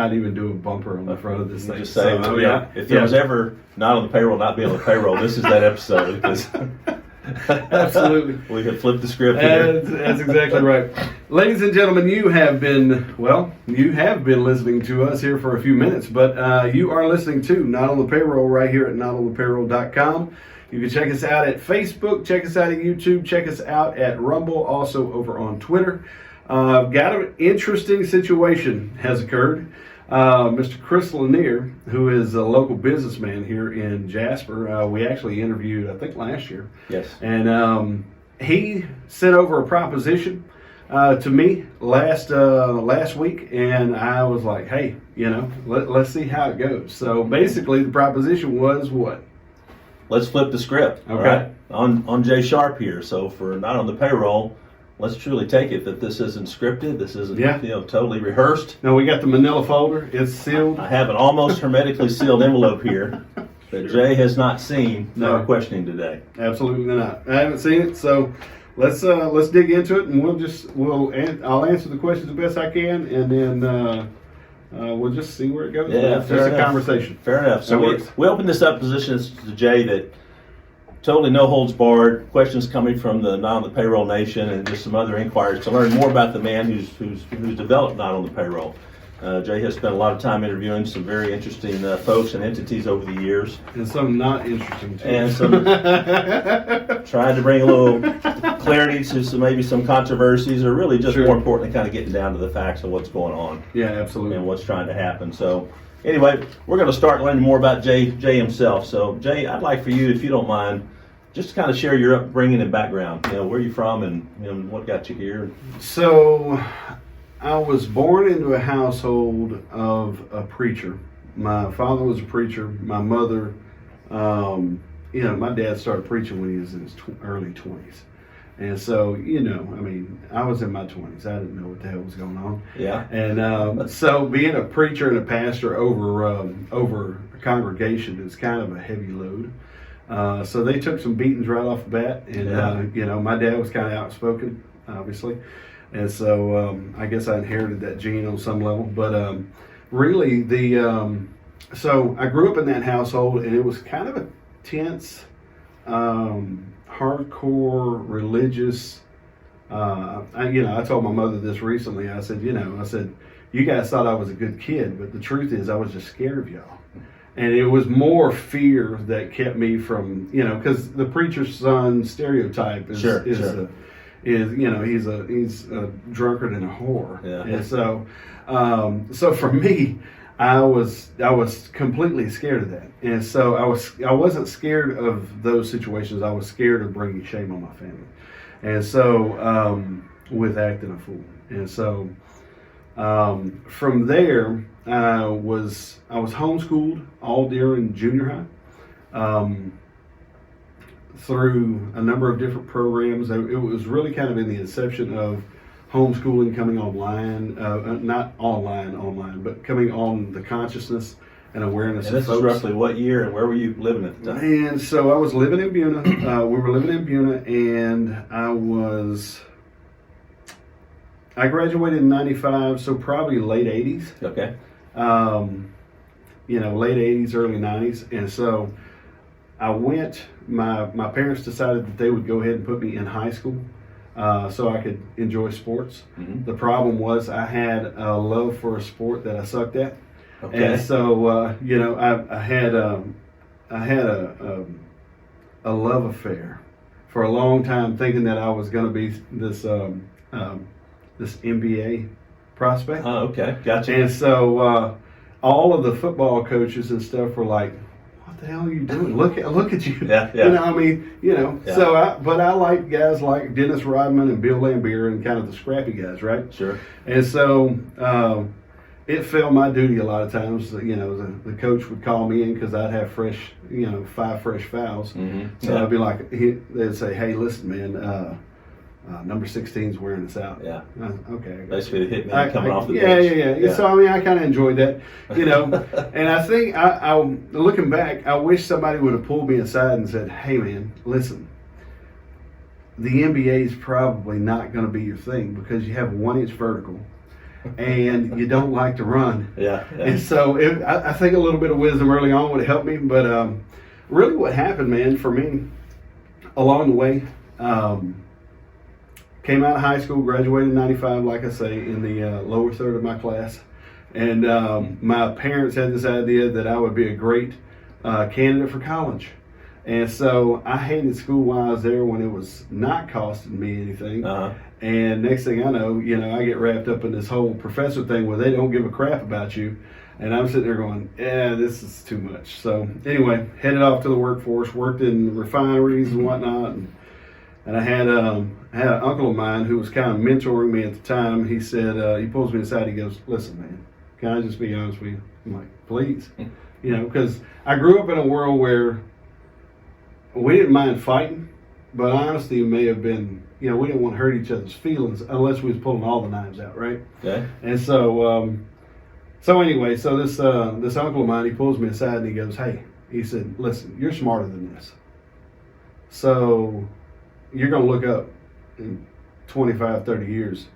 might even do a bumper on the front of this thing. Just say, if there was ever not on the payroll, not be on the payroll, this is that episode. Because absolutely. We have flipped the script here. That's exactly right. Ladies and gentlemen, you have been listening to us here for a few minutes, but you are listening to Not on the Payroll right here at NotOnThePayroll.com. You can check us out at Facebook, check us out at YouTube, check us out at Rumble, also over on Twitter. Got an interesting situation has occurred. Mr. Chris Lanier, who is a local businessman here in Jasper, we actually interviewed, I think, last year. Yes. And he sent over a proposition to me last week, and I was like, hey, let's see how it goes. So basically, the proposition was what? Let's flip the script. Okay. Right? On Jay Sharp here. So for Not on the Payroll, let's truly take it that this isn't scripted. This isn't totally rehearsed. No, we got the manila folder. It's sealed. I have an almost hermetically sealed envelope here that Jay has not seen nor questioning today. Absolutely not. I haven't seen it, so let's dig into it, and I'll answer the questions the best I can, and then we'll just see where it goes. Yeah, it's just a conversation. Fair enough. So we open this up positions to Jay that totally no holds barred, questions coming from the Not on the Payroll Nation and just some other inquiries to learn more about the man who's developed Not on the Payroll. Jay has spent a lot of time interviewing some very interesting folks and entities over the years. And some not interesting too. And some trying to bring a little clarity to maybe some controversies, or really just more importantly kind of getting down to the facts of what's going on. Yeah, absolutely. And what's trying to happen. So anyway, we're going to start learning more about Jay himself. So Jay, I'd like for you, if you don't mind, just to kind of share your upbringing and background. Where are you from and what got you here? So I was born into a household of a preacher. My father was a preacher. My mother, my dad started preaching when he was in his early 20s. And so, I was in my 20s. I didn't know what the hell was going on. Yeah. And so being a preacher and a pastor over a congregation is kind of a heavy load. So they took some beatings right off the bat. And, my dad was kind of outspoken, obviously. And so I guess I inherited that gene on some level. But really, so I grew up in that household, and it was kind of a tense, hardcore, religious. I told my mother this recently. I said, you guys thought I was a good kid, but the truth is I was just scared of y'all. And it was more fear that kept me from, because the preacher's son stereotype is he's a drunkard and a whore. Yeah. And so for me, I was completely scared of that. And so I wasn't scared of those situations. I was scared of bringing shame on my family. And so with acting a fool. And so from there, I was homeschooled all during junior high. Through a number of different programs. It was really kind of in the inception of homeschooling coming online, not online, but coming on the consciousness and awareness of folks. And this is roughly what year, and where were you living at the time? And so I was living in Buna. We were living in Buna, and I graduated in 95, so probably late 80s. Okay. Late 80s, early 90s. And so I went, my parents decided that they would go ahead and put me in high school so I could enjoy sports. Mm-hmm. The problem was I had a love for a sport that I sucked at. Okay. And so, I had a love affair for a long time, thinking that I was going to be this NBA prospect. Oh, okay. Gotcha. And so all of the football coaches and stuff were like, what the hell are you doing? Look at you. Yeah. Yeah. So I like guys like Dennis Rodman and Bill Lambier and kind of the scrappy guys, right? Sure. And so it fell my duty a lot of times. The coach would call me in because I'd have 5 fresh fouls. Mm-hmm. So I'd be like, they'd say, hey, listen, man, number 16's wearing us out. Yeah. Okay. Basically, the hitman coming off the bench. Yeah. So I kind of enjoyed that, And I think I looking back, I wish somebody would have pulled me aside and said, "Hey, man, listen. The NBA is probably not going to be your thing because you have a 1-inch vertical, and you don't like to run. Yeah. And so I think a little bit of wisdom early on would have helped me. But really what happened, man, for me along the way, came out of high school, graduated in 95, like I say, in the lower third of my class. And my parents had this idea that I would be a great candidate for college. And so I hated school while I was there when it was not costing me anything. And next thing I know, I get wrapped up in this whole professor thing where they don't give a crap about you. And I'm sitting there going, yeah, this is too much. So anyway, headed off to the workforce, worked in refineries and whatnot. And I had an uncle of mine who was kind of mentoring me at the time. He said, he pulls me aside, he goes, listen, man, can I just be honest with you? I'm like, please. Because I grew up in a world where we didn't mind fighting, but honesty may have been, we didn't want to hurt each other's feelings unless we was pulling all the knives out, right? Okay. And so, anyway, this uncle of mine, he pulls me aside and he goes, hey, he said, listen, you're smarter than this. So you're going to look up in 25, 30 years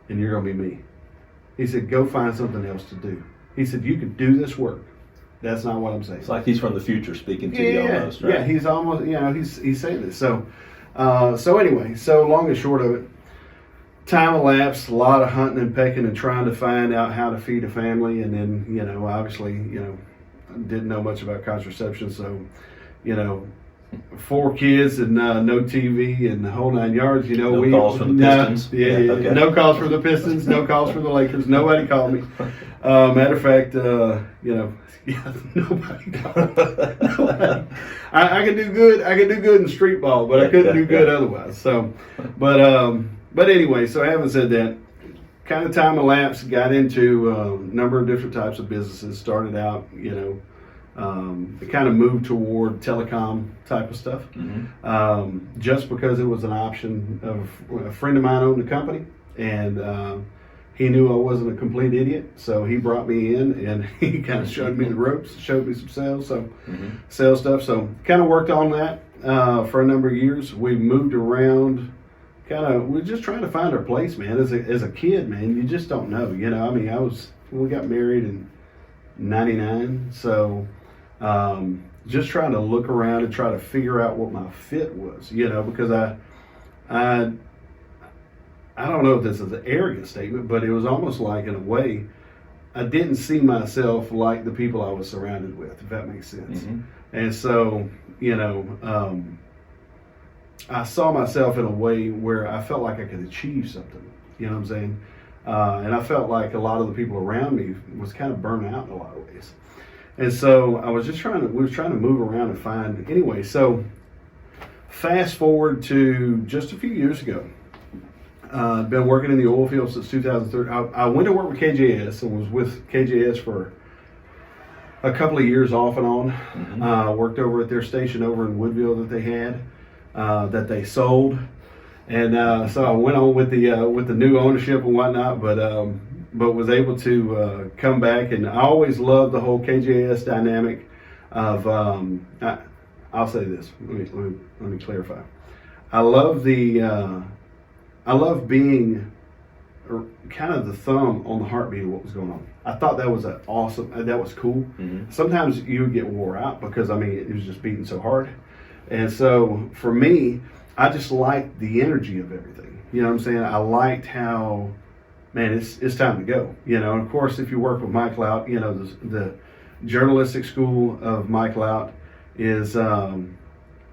and you're going to be me. He said, go find something else to do. He said, you can do this work. That's not what I'm saying. It's like he's from the future speaking to you almost, right? Yeah, he's almost, he's saying this. So anyway, so long and short of it, time elapsed, a lot of hunting and pecking and trying to find out how to feed a family. And then, obviously, didn't know much about contraception. So, 4 kids and no TV and the whole 9 yards. No calls from the Pistons. Okay. No calls from the Pistons. No calls from the Lakers. Nobody called me. Matter of fact, nobody called me. Nobody. I could do good. I could do good in street ball, but I couldn't do good otherwise. So, but anyway. So having said that, kind of time elapsed. Got into a number of different types of businesses. Started out, it kind of moved toward telecom type of stuff, just because it was an option. Of a friend of mine owned a company, and he knew I wasn't a complete idiot, so he brought me in and he kind of showed me the ropes, showed me some sales, sales stuff. So kind of worked on that for a number of years. We moved around. We're just trying to find our place, man. As a kid, man, you just don't know. We got married in '99, so just trying to look around and try to figure out what my fit was, because I don't know if this is an arrogant statement, but it was almost like, in a way, I didn't see myself like the people I was surrounded with, if that makes sense. And so, I saw myself in a way where I felt like I could achieve something, you know what I'm saying? And I felt like a lot of the people around me was kind of burnt out in a lot of ways. And so we were trying to move around and find, anyway, so fast forward to just a few years ago. I've been working in the oil field since 2003. I went to work with KJS and was with KJS for a couple of years off and on. Worked over at their station over in Woodville that they had, that they sold. And so I went on with the new ownership and whatnot, but was able to come back. And I always loved the whole KJS dynamic of. I'll say this. Let me clarify. I love being kind of the thumb on the heartbeat of what was going on. I thought that was awesome. That was cool. Sometimes you would get wore out because it was just beating so hard. And so for me, I just liked the energy of everything. You know what I'm saying? I liked how, man, it's time to go. And of course, if you work with Mike Lout, the journalistic school of Mike Lout is an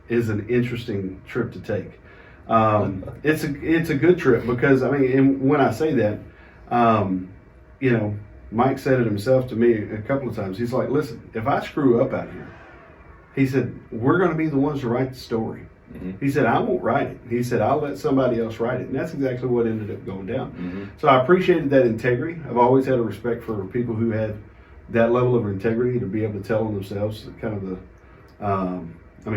interesting trip to take. It's a good trip because and when I say that, Mike said it himself to me a couple of times. He's like, listen, if I screw up out here, he said, we're going to be the ones to write the story. He said, I won't write it. He said, I'll let somebody else write it. And that's exactly what ended up going down. So I appreciated that integrity. I've always had a respect for people who had that level of integrity to be able to tell them themselves kind of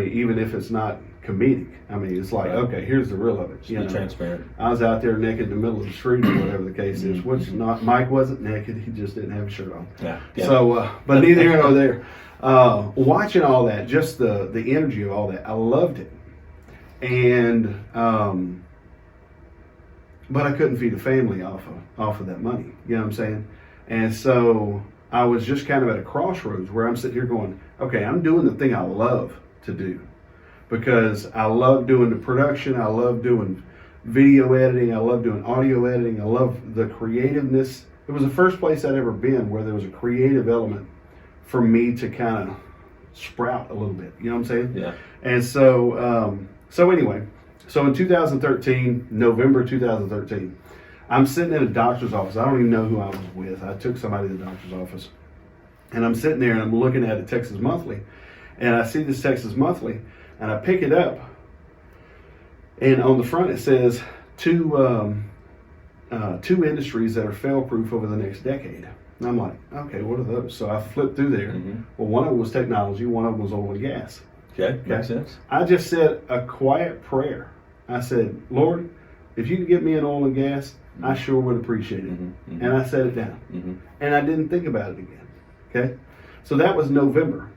even if it's not comedic, it's like, okay, here's the real of it. Be transparent. I was out there naked in the middle of the street or whatever the case is, which Mike wasn't naked. He just didn't have a shirt on. Yeah. So, but neither here nor there. Watching all that, just the energy of all that, I loved it. And but I couldn't feed a family off of that money. You know what I'm saying? And so I was just kind of at a crossroads where I'm sitting here going, okay, I'm doing the thing I love to do, because I love doing the production. I love doing video editing. I love doing audio editing. I love the creativeness. It was the first place I'd ever been where there was a creative element for me to kind of sprout a little bit. You know what I'm saying? Yeah. And so, anyway, so in 2013, November 2013, I'm sitting in a doctor's office. I don't even know who I was with. I took somebody to the doctor's office, and I'm sitting there and I'm looking at a Texas Monthly, and I see this Texas Monthly, and I pick it up, and on the front it says two industries that are fail-proof over the next decade. And I'm like, okay, what are those? So I flipped through there. Mm-hmm. Well, one of them was technology, one of them was oil and gas. Okay, makes sense. I just said a quiet prayer. I said, Lord, if you could get me an oil and gas, I sure would appreciate it. Mm-hmm. Mm-hmm. And I set it down. Mm-hmm. And I didn't think about it again. Okay? So that was November.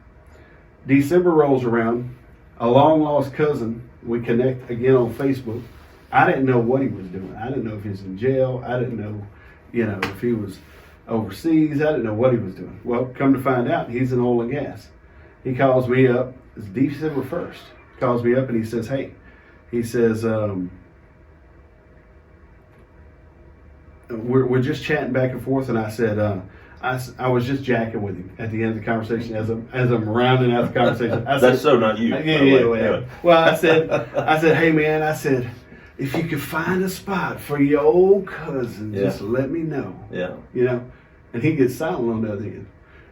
December rolls around. A long lost cousin, we connect again on Facebook. I didn't know what he was doing. I didn't know if he was in jail. I didn't know, if he was overseas. I didn't know what he was doing. Well, come to find out, he's in oil and gas. He calls me up. It's December 1st. Calls me up and he says, hey, we're just chatting back and forth, and I said, I was just jacking with him at the end of the conversation as I'm rounding out the conversation. I That's so not you. Yeah. Well, I said, hey man, I said, if you could find a spot for your old cousin, just let me know. Yeah. And he gets silent on the other end,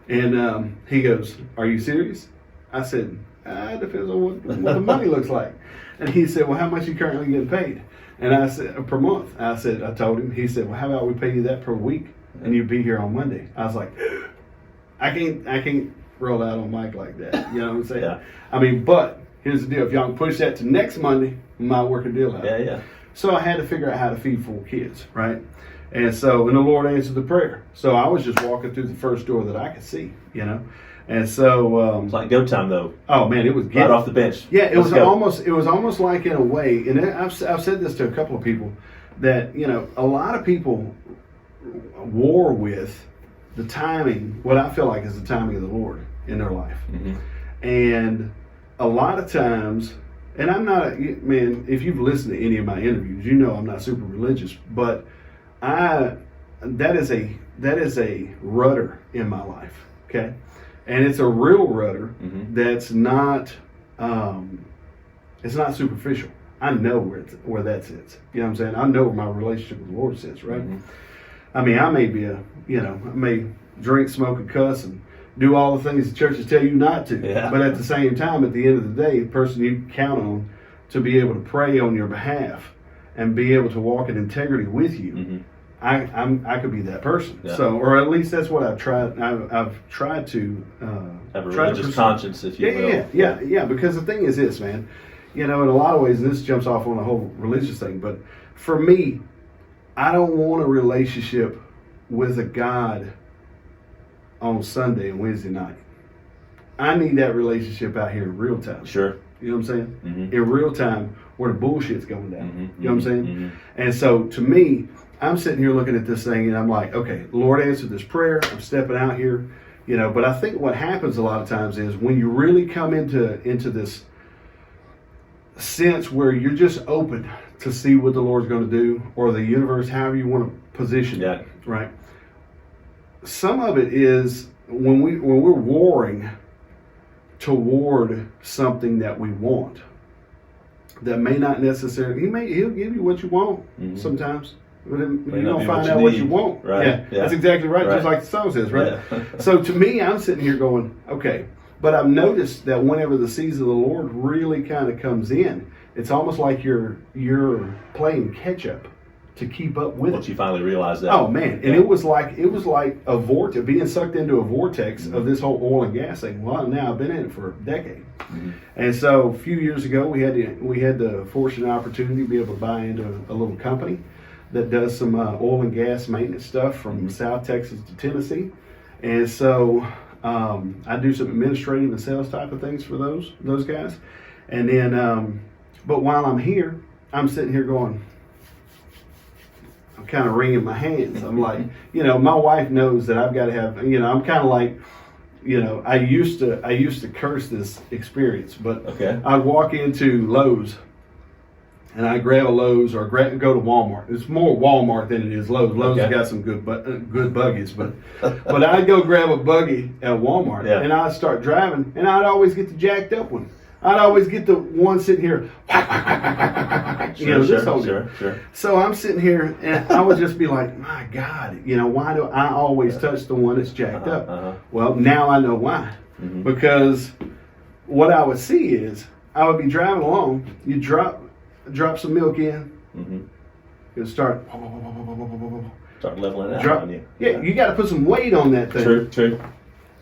and he goes, "Are you serious?" I said, "It depends on what the money looks like." And he said, "Well, how much you currently getting paid?" And I said, "Per month." I told him. He said, "Well, how about we pay you that per week, and you be here on Monday?" I was like, I can't roll out on Mike like that. You know what I'm saying? Yeah. I mean, but here's the deal: if y'all can push that to next Monday, we might work a deal out. Yeah. So I had to figure out how to feed 4 kids, right? And the Lord answered the prayer. So I was just walking through the first door that I could see, And so it's like go time though. Oh man, it was right off the bench. Yeah, it was almost like, in a way, and I've said this to a couple of people, that a lot of people war with the timing, what I feel like is the timing of the Lord in their life. Mm-hmm. And a lot of times, and I'm not if you've listened to any of my interviews, I'm not super religious, but that is a rudder in my life, okay? And it's a real rudder that's not it's not superficial. I know where that sits. You know what I'm saying? I know where my relationship with the Lord sits, right? Mm-hmm. I mean, I may be I may drink, smoke, and cuss and do all the things the churches tell you not to. Yeah. But at the same time, at the end of the day, the person you count on to be able to pray on your behalf and be able to walk in integrity with you, I could be that person. Yeah. So, or at least that's what I've tried. I've tried to have a religious conscience, if you will. Yeah. Because the thing is this, man. In a lot of ways, and this jumps off on the whole religious thing, but for me, I don't want a relationship with a God on Sunday and Wednesday night. I need that relationship out here in real time. Sure. You know what I'm saying? Mm-hmm. In real time, where the bullshit's going down. Mm-hmm. You know what I'm saying? Mm-hmm. And so, to me, I'm sitting here looking at this thing, and I'm like, okay, the Lord answered this prayer. I'm stepping out here, But I think what happens a lot of times is when you really come into this sense where you're just open to see what the Lord's going to do, or the universe, however you want to position it, right? Some of it is when we're warring toward something that we want, that may not necessarily, he'll give you what you want sometimes, but you don't find out what you want. Right. Yeah, that's exactly right. Just like the song says, right? Yeah. So to me, I'm sitting here going, okay, but I've noticed that whenever the season of the Lord really kind of comes in, it's almost like you're playing catch up to keep up with Once it. you finally realize that. Oh man, and it was like a vortex, being sucked into a vortex of this whole oil and gas thing. Well, now I've been in it for a decade, and so a few years ago we had the fortunate opportunity to be able to buy into a little company that does some oil and gas maintenance stuff from South Texas to Tennessee, and so I do some administrative and sales type of things for those guys, and then but while I'm here, I'm sitting here going, I'm kind of wringing my hands. I'm like, my wife knows that I've got to have, I'm kind of like, I used to curse this experience, but Okay. I'd walk into Lowe's and I grab a Lowe's or go to Walmart. It's more Walmart than it is Lowe's. Lowe's has got some good buggies, but I'd go grab a buggy at Walmart and I'd start driving, and I'd always get the jacked up one. I'd always get the one sitting here, Sure. So I'm sitting here and I would just be like, my God, why do I always touch the one that's jacked up? Well, now I know why. Because what I would see is I would be driving along, you drop some milk in, it'll start leveling it out on you. Yeah, you got to put some weight on that thing. True.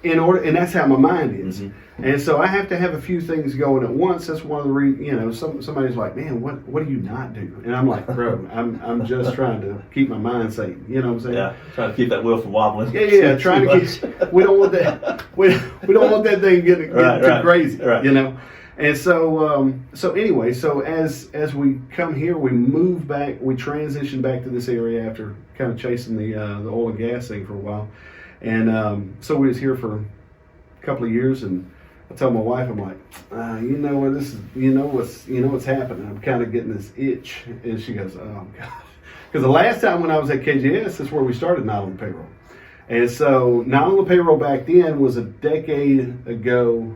In order, and that's how my mind is. And so I have to have a few things going at once. That's one of the reasons, somebody's like, man, what do you not do? And I'm like, bro, I'm just trying to keep my mind sane. You know what I'm saying? Yeah, trying to keep that wheel from wobbling. Yeah, trying to keep, we don't want that, we don't want that thing getting too crazy, And so anyway, so as we come here, we move back, we transition back to this area after kind of chasing the oil and gas thing for a while. And so we was here for a couple of years, and I told my wife, I'm like, what this is, what's happening. I'm kind of getting this itch, and she goes, oh gosh, because the last time when I was at KJS, that's where we started Not on the Payroll, and so Not on the Payroll back then was a decade ago,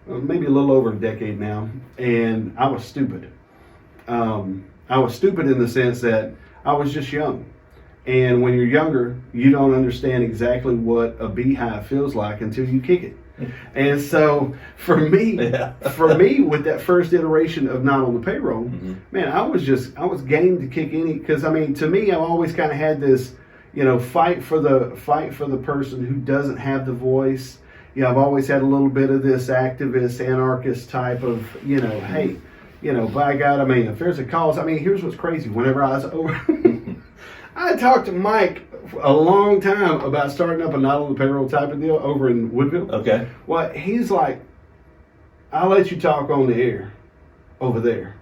maybe a little over a decade now, and I was stupid. I was stupid in the sense that I was just young. And when you're younger, you don't understand exactly what a beehive feels like until you kick it. And so for me, with that first iteration of Not on the Payroll, man, I was game to kick any, because to me, I've always kind of had this, fight for the person who doesn't have the voice. I've always had a little bit of this activist, anarchist type of, hey, by God, if there's a cause, here's what's crazy. Whenever I was over, I talked to Mike a long time about starting up a Not on the Payroll type of deal over in Woodville. Okay. Well, he's like, I'll let you talk on the air over there.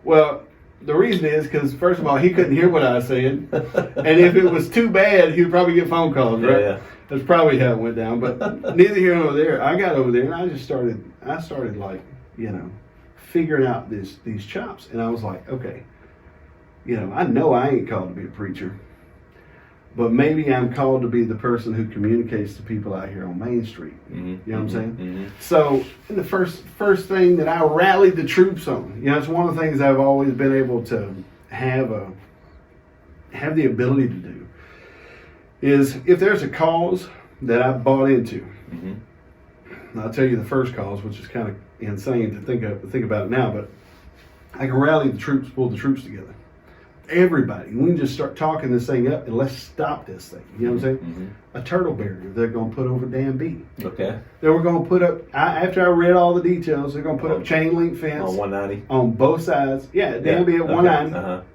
Well, the reason is because, first of all, he couldn't hear what I was saying. And if it was too bad, he'd probably get phone calls, right? Yeah. That's probably how it went down. But neither here nor there. I got over there and I started like, figuring out these chops. And I was like, okay, I know I ain't called to be a preacher, but maybe I'm called to be the person who communicates to people out here on Main Street. You know what I'm saying? So the first thing that I rallied the troops on, it's one of the things I've always been able to have the ability to do, is if there's a cause that I've bought into, and I'll tell you the first cause, which is kind of insane to think about it now, but I can rally the troops, pull the troops together. Everybody, we can just start talking this thing up and let's stop this thing. You know what I'm saying? A turtle barrier they're going to put over Dam B. Okay. They were going to put up, after I read all the details, they're going to put up chain link fence. On 190? On both sides. Yeah, Dam B at 190.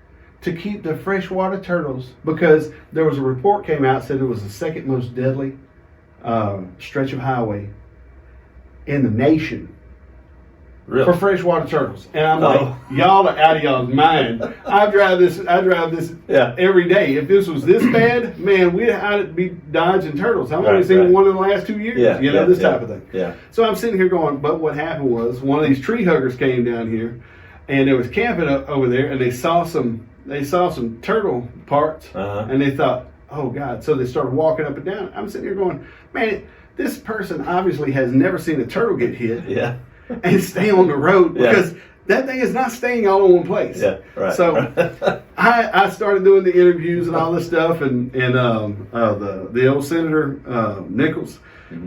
To keep the freshwater turtles, because there was a report came out said it was the second most deadly stretch of highway in the nation. Really? For freshwater turtles. And I'm like, y'all are out of y'all's mind. I drive this every day. If this was this bad, man, I'd be dodging turtles. I've only seen one in the last 2 years. This type of thing. Yeah. So I'm sitting here going, but what happened was one of these tree huggers came down here and they was camping up over there and they saw some turtle parts and they thought, oh God. So they started walking up and down. I'm sitting here going, man, this person obviously has never seen a turtle get hit. Yeah. And stay on the road because that thing is not staying all in one place. Yeah, right. So I started doing the interviews and all this stuff, and the old Senator Nichols.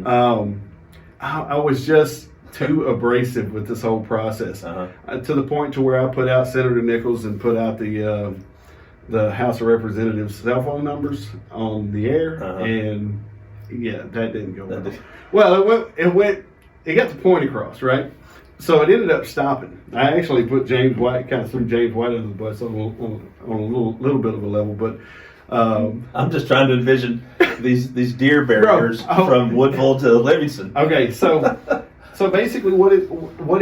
I was just too abrasive with this whole process to the point to where I put out Senator Nichols and put out the House of Representatives cell phone numbers on the air, and that didn't go well. Well, it got the point across, right? So it ended up stopping. I actually put James White, kind of threw James White under the bus on a little bit of a level, but I'm just trying to envision these deer barriers from Woodville to Livingston. Okay, so basically what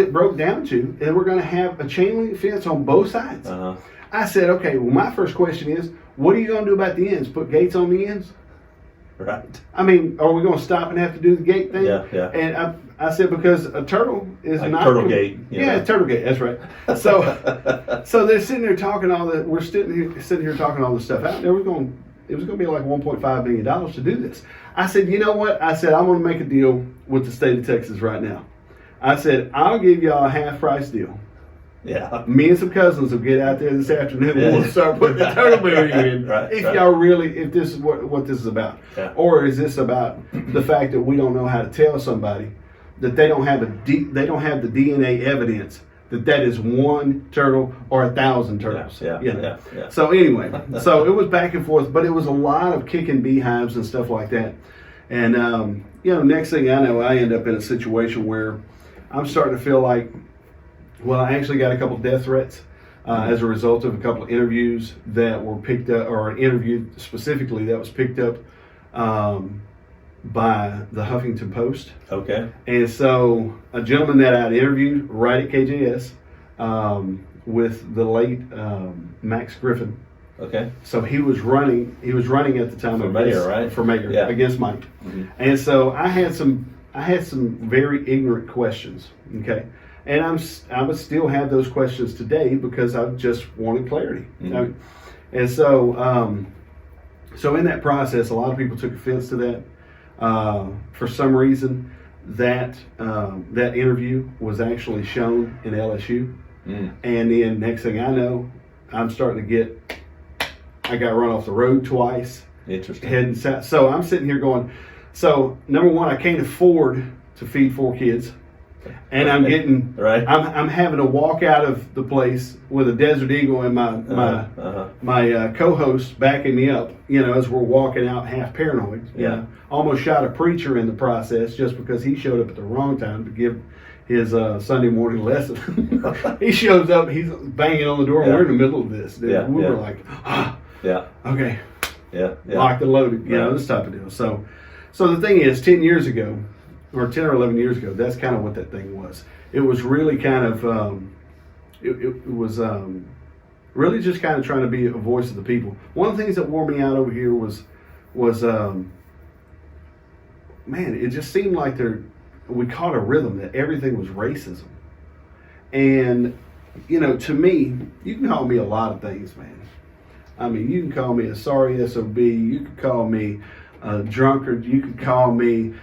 it broke down to is we're going to have a chain link fence on both sides. I said, okay, well, my first question is, what are you going to do about the ends? Put gates on the ends? Right. I mean, are we going to stop and have to do the gate thing? Yeah, yeah. And I said, because a turtle is Like not turtle gate. Yeah, turtle gate. That's right. So they're sitting there talking all the. We're sitting here talking all this stuff out. It was going to be like $1.5 million to do this. I said, you know what? I said, I'm going to make a deal with the state of Texas right now. I said, I'll give y'all a half price deal. Yeah. Me and some cousins will get out there this afternoon. Yeah. We'll start putting the turtle barrier in. Right, if right. y'all really, if this is what this is about, Yeah. or is this about the fact that we don't know how to tell somebody that they don't have they don't have the DNA evidence that is one turtle or 1,000 turtles. Yeah, you know? yeah. So anyway, so it was back and forth, but it was a lot of kicking beehives and stuff like that. And next thing I know, I end up in a situation where I'm starting to feel like, well, I actually got a couple death threats as a result of a couple of interviews that were picked up, or an interview specifically that was picked up by the Huffington Post. Okay. And so a gentleman that I'd interviewed right at KJS with the late Max Griffin. Okay. So he was running at the time For mayor, right? For mayor, Yeah. against Mike. Mm-hmm. And so I had some very ignorant questions. Okay. And I would still have those questions today because I just wanted clarity. Mm-hmm. And so so in that process, a lot of people took offense to that. For some reason, that interview was actually shown in LSU. Mm. And then next thing I know, I'm starting to I got run off the road twice. Interesting. Heading south. So I'm sitting here going, so number one, I can't afford to feed 4 kids. And I'm getting, right. I'm having to walk out of the place with a Desert Eagle and my co-host backing me up, as we're walking out half paranoid. Yeah. Almost shot a preacher in the process just because he showed up at the wrong time to give his Sunday morning lesson. He shows up, he's banging on the door, and we're in the middle of this. Yeah, we yeah. were like, okay, Yeah. locked and loaded, this type of deal. So the thing is, 10 years ago, or 10 or 11 years ago, that's kind of what that thing was. It was really kind of, it was really just kind of trying to be a voice of the people. One of the things that wore me out over here was man, it just seemed like we caught a rhythm that everything was racism. And, to me, you can call me a lot of things, man. I mean, you can call me a sorry SOB, you could call me a drunkard, you could call me,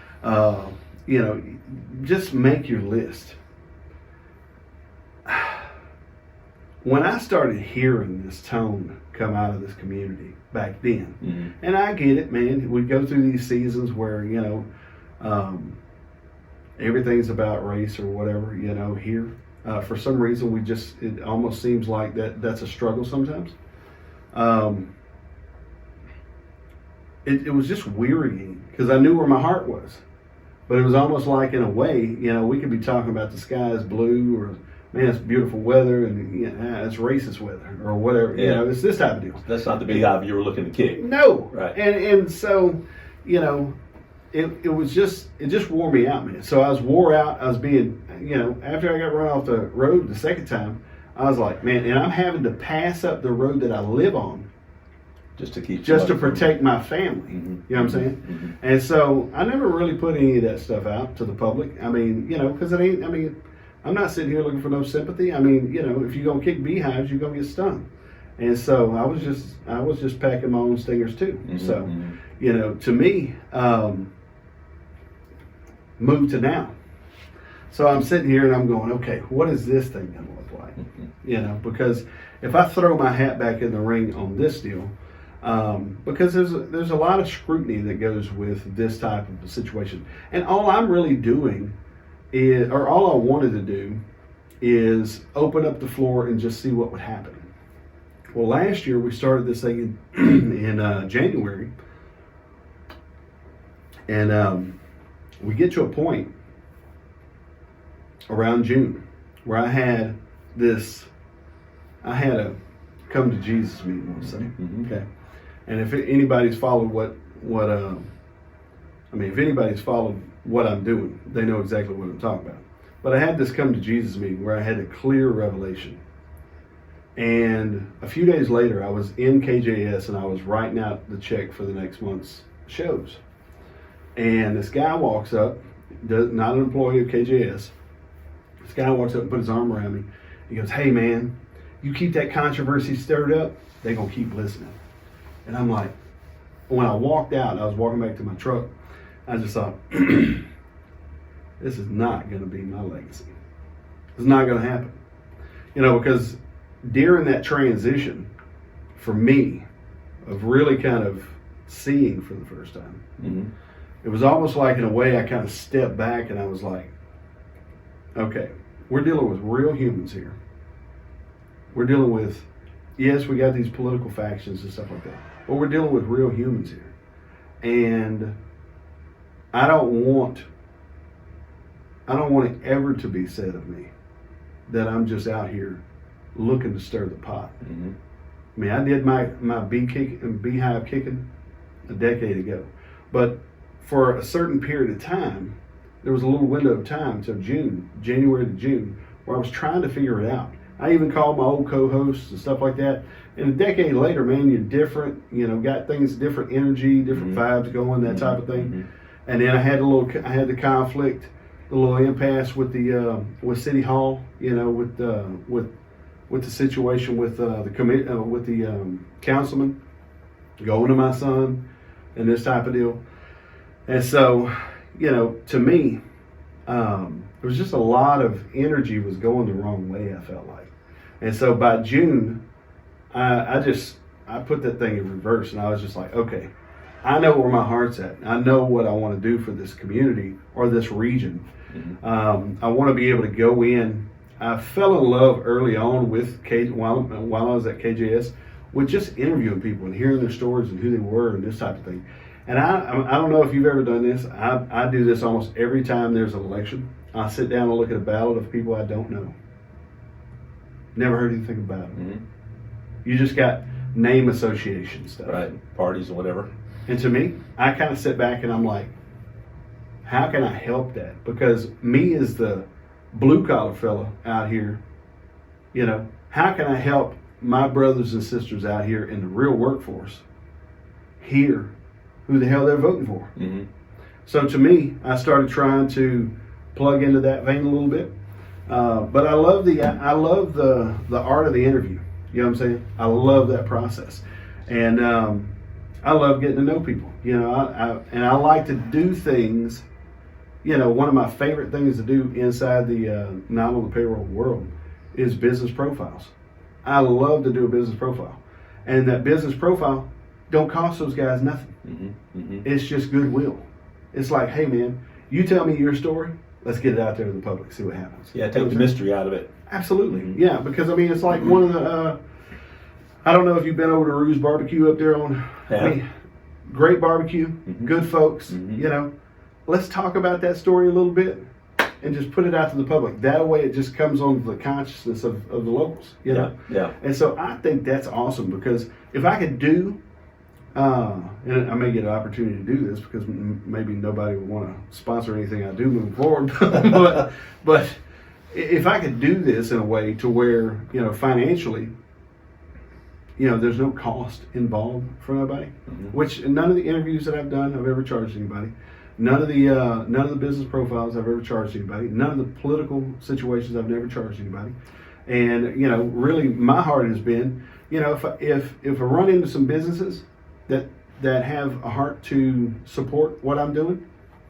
just make your list. When I started hearing this tone come out of this community back then, Mm-hmm. and I get it, man, we go through these seasons where, everything's about race or whatever, here. For some reason, it almost seems like that's a struggle sometimes. It was just wearying because I knew where my heart was. But it was almost like, in a way, we could be talking about the sky is blue, or man, it's beautiful weather, and it's racist weather, or whatever. Yeah. It's this type of deal. That's not the beehive you were looking to kick. No, Right. And so, it just wore me out, man. So I was wore out. I was being, after I got run off the road the second time, I was like, man, and I'm having to pass up the road that I live on Just to protect my family. Mm-hmm. You know what I'm saying? Mm-hmm. And so I never really put any of that stuff out to the public. I mean, because I'm not sitting here looking for no sympathy. I mean, if you're gonna kick beehives, you're gonna get stung. And so I was just packing my own stingers too. Mm-hmm. So, to me, move to now. So I'm sitting here and I'm going, okay, what is this thing gonna look like? Mm-hmm. Because if I throw my hat back in the ring on this deal, because there's a lot of scrutiny that goes with this type of a situation, and all I'm really doing is, or all I wanted to do, is open up the floor and just see what would happen. Well, last year we started this thing in January, and we get to a point around June where I had a come to Jesus meeting one Sunday. Mm-hmm. Okay. And if anybody's followed if anybody's followed what I'm doing, they know exactly what I'm talking about. But I had this come to Jesus meeting where I had a clear revelation And a few days later, I was in KJS and I was writing out the check for the next month's shows. And this guy walks up, not an employee of KJS. This guy walks up and puts his arm around me. He goes, "Hey man, you keep that controversy stirred up, they're gonna keep listening." And I'm like, when I walked out, I was walking back to my truck, I just thought, this is not gonna be my legacy. It's not gonna happen. Because during that transition, for me, of really kind of seeing for the first time, it was almost like, in a way, I kind of stepped back and I was like, okay, we're dealing with real humans here. We're dealing with, yes, we got these political factions and stuff like that, but we're dealing with real humans here. And I don't want it ever to be said of me that I'm just out here looking to stir the pot. I mean, I did my beehive kicking a decade ago, but for a certain period of time, there was a little window of time till January to June, where I was trying to figure it out. I even called my old co-hosts and stuff like that. And a decade later, man, you're different, got things, different energy, different vibes going, that type of thing. And then I had the conflict, the little impasse with with City Hall, with the situation with the councilman going to my son and this type of deal. And so, to me, there was just a lot of energy was going the wrong way, I felt like. And so by June, I put that thing in reverse, and I was just like, okay, I know where my heart's at. I know what I want to do for this community or this region. I want to be able to go in. I fell in love early on with while I was at KJS with just interviewing people and hearing their stories and who they were and this type of thing. And I don't know if you've ever done this. I do this almost every time there's an election. I sit down and look at a ballot of people I don't know. Never heard anything about it. You just got name association stuff. Right, parties or whatever. And to me, I kind of sit back and I'm like, how can I help that? Because me as the blue collar fella out here, how can I help my brothers and sisters out here in the real workforce hear who the hell they're voting for? So to me, I started trying to plug into that vein a little bit. But I love the art of the interview. You know what I'm saying? I love that process. And I love getting to know people. And I like to do things. One of my favorite things to do inside the Not on the Payroll world is business profiles. I love to do a business profile. And that business profile don't cost those guys nothing. It's just goodwill. It's like, hey man, you tell me your story, let's get it out there to the public, see what happens. Yeah, take the mystery out of it. Absolutely. Yeah, because I mean, it's like one of the, I don't know if you've been over to Rue's Barbecue up there on, great barbecue, good folks, let's talk about that story a little bit and just put it out to the public. That way it just comes on the consciousness of the locals, Yeah. And so I think that's awesome, because if I could do, and I may get an opportunity to do this because maybe nobody would want to sponsor anything I do moving forward, but if I could do this in a way to where, financially, there's no cost involved for nobody, which none of the interviews that I've done I've ever charged anybody. None of the business profiles I've ever charged anybody. None of the political situations I've never charged anybody. And really, my heart has been, if I run into some businesses that have a heart to support what I'm doing,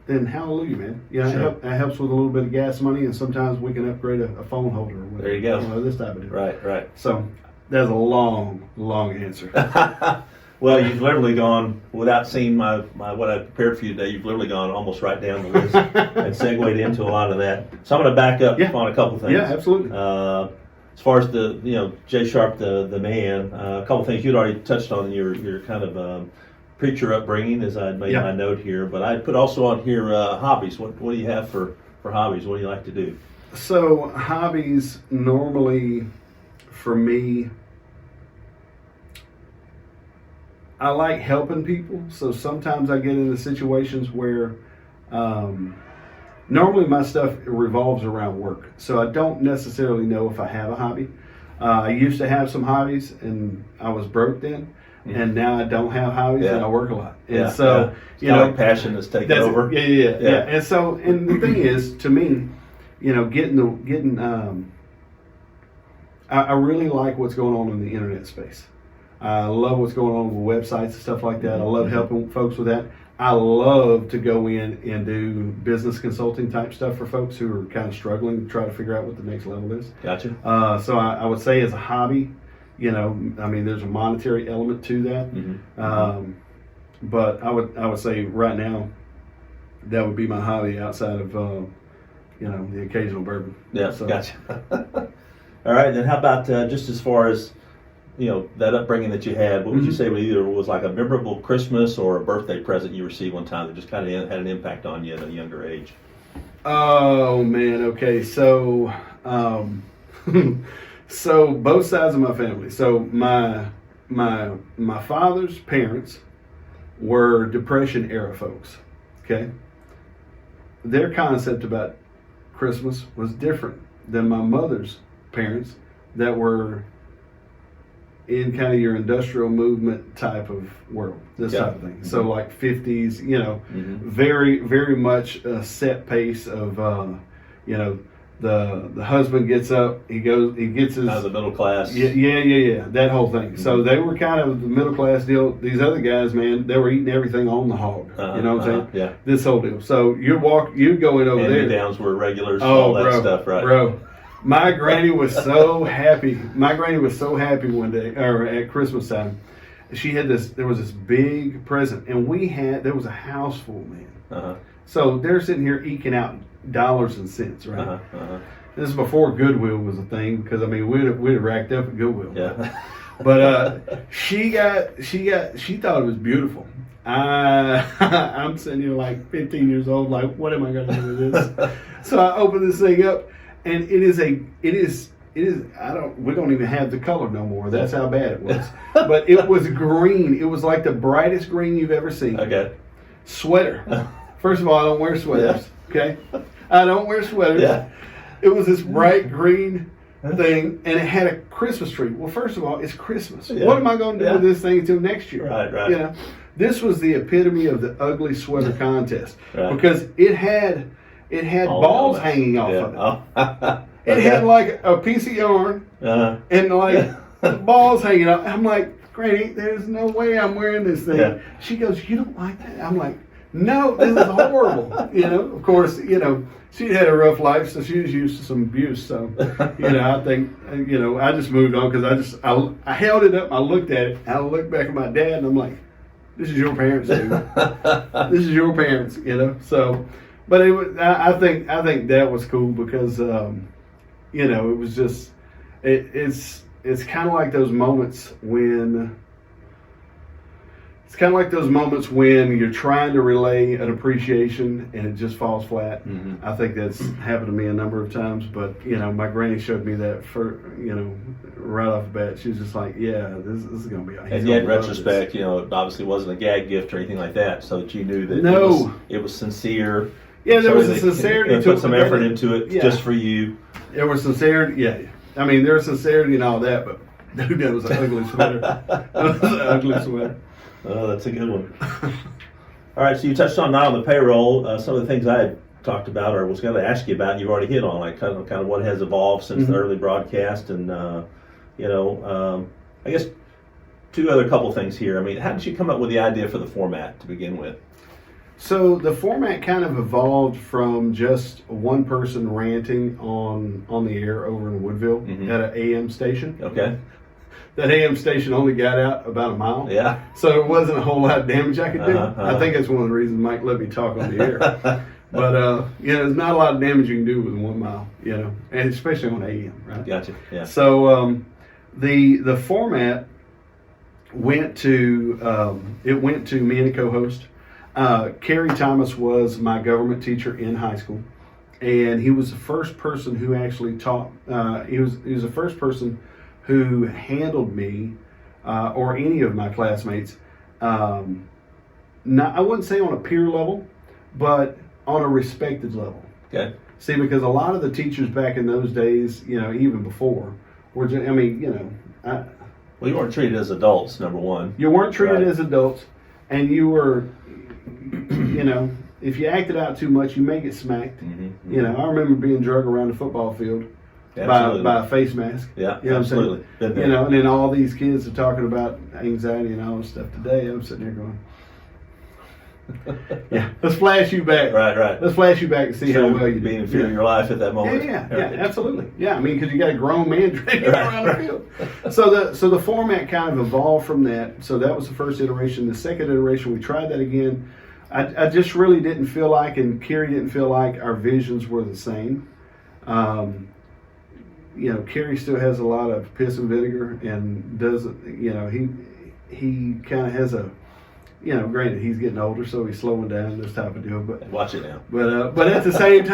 then hallelujah, man. Sure. That helps with a little bit of gas money, and sometimes we can upgrade a phone holder or whatever. There you go. This type of deal. Right. So that's a long answer. Well, you've literally gone, without seeing my what I prepared for you today, you've literally gone almost right down the list and segued into a lot of that. So I'm going to back up on a couple things. Yeah, absolutely. As far as the, Jay Sharp, the man, a couple things you'd already touched on in your kind of preacher upbringing, as I made my note here. But I put also on here hobbies. What do you have for hobbies? What do you like to do? So hobbies normally, for me, I like helping people. So sometimes I get into situations where normally my stuff revolves around work. So I don't necessarily know if I have a hobby. I used to have some hobbies, and I was broke then. And now I don't have hobbies, and I work a lot. And so, you know, like passion has taken over. Yeah. And so, and the thing is, to me, you know, I really like what's going on in the internet space. I love what's going on with websites and stuff like that. I love helping folks with that. I love to go in and do business consulting type stuff for folks who are kind of struggling to try to figure out what the next level is. Gotcha. So I would say as a hobby, you know, I mean, there's a monetary element to that. But I would say right now, that would be my hobby outside of, you know, the occasional bourbon. Yeah, so. Gotcha. All right, then how about just as far as, you know, that upbringing that you had, what would you say either was like a memorable Christmas or a birthday present you received one time that just kind of had an impact on you at a younger age? Oh, man, okay, so, so both sides of my family. So my father's parents were Depression era folks, okay? Their concept about Christmas was different than my mother's parents that were in kind of your industrial movement type of world, this type of thing. So like 50s, you know, very, very much a set pace of, you know, the husband gets up, he gets his... Out of the middle class. Yeah, that whole thing. So they were kind of the middle class deal. These other guys, man, they were eating everything on the hog. You know what I'm saying? Yeah. This whole deal. So you'd go in over there. Hand-me-downs were regulars, all that stuff, right? Bro. My granny was so happy. My granny was so happy one day, or at Christmas time. She had there was this big present, and there was a house full, man. So they're sitting here eking out dollars and cents, right? This is before Goodwill was a thing, because I mean, we'd have racked up at Goodwill. Yeah. But she thought it was beautiful. I'm sitting here like 15 years old, like, what am I going to do with this? So I open this thing up, and it is we don't even have the color no more. That's how bad it was. But it was green. It was like the brightest green you've ever seen. Okay. Sweater. First of all, I don't wear sweaters. Okay. I don't wear sweaters. Yeah. It was this bright green thing, and it had a Christmas tree. Well, first of all, it's Christmas. Yeah. What am I going to do with this thing until next year? Right. You know, this was the epitome of the ugly sweater contest because it had balls hanging off of it. It had like a piece of yarn and like balls hanging off. I'm like, Granny, there's no way I'm wearing this thing. Yeah. She goes, you don't like that? I'm like, no, this is horrible. You know, of course, you know, she'd had a rough life, so she was used to some abuse. So, you know, I think, you know, I just moved on because I held it up, I looked at it, I looked back at my dad, and I'm like, this is your parents, dude. This is your parents, you know. So, but it was, I think that was cool because, you know, it was just, it's kind of like those moments when. It's kind of like those moments when you're trying to relay an appreciation and it just falls flat. I think that's happened to me a number of times, but you know, my granny showed me that right off the bat. She was just like, "Yeah, this is going to be." And yet, in retrospect, you know, it obviously wasn't a gag gift or anything like that, so that you knew that it was sincere. Yeah, there was a sincerity to it. Put some effort into it just for you. There was sincerity. Yeah, I mean, there was sincerity and all that, but dude, that was an ugly sweater. That was an ugly sweater. Oh, that's a good one. All right, so you touched on Not on the Payroll. Some of the things I had talked about or was going to ask you about, you've already hit on, like kind of what has evolved since the early broadcast, and you know, I guess two other couple things here. I mean, how did you come up with the idea for the format to begin with? So the format kind of evolved from just one person ranting on the air over in Woodville at an AM station. Okay. That AM station only got out about a mile. Yeah. So there wasn't a whole lot of damage I could do. I think that's one of the reasons Mike let me talk on the air. But, you know, there's not a lot of damage you can do with 1 mile, you know, and especially on AM, right? Gotcha, yeah. So the format went to, me and a co-host. Kerry Thomas was my government teacher in high school. And he was the first person who actually taught, he was the first person who handled me or any of my classmates, I wouldn't say on a peer level, but on a respected level. Okay. See, because a lot of the teachers back in those days, you know, even before, were just, I mean, you know, Well, you weren't treated as adults, number one. you weren't treated Right. as adults, and you were, you know, if you acted out too much, you may get smacked. Mm-hmm. You know, I remember being drugged around the football field Absolutely. by a face mask. Yeah, You know absolutely. what Been I'm there. saying? You know, and then all these kids are talking about anxiety and all this stuff today. I'm sitting there going, yeah, let's flash you back. Right. Let's flash you back and see how So well you being in did. fear of Yeah. your life at that moment. Yeah, Right. absolutely. Yeah, I mean, because you got a grown man dragging around the field. So the format kind of evolved from that. So that was the first iteration. The second iteration, we tried that again. I just really didn't feel like, and Kerry didn't feel like our visions were the same. You know, Kerry still has a lot of piss and vinegar, and doesn't. You know, he kind of has a. You know, granted, he's getting older, so he's slowing down, this type of deal. But Watch it now. but at the same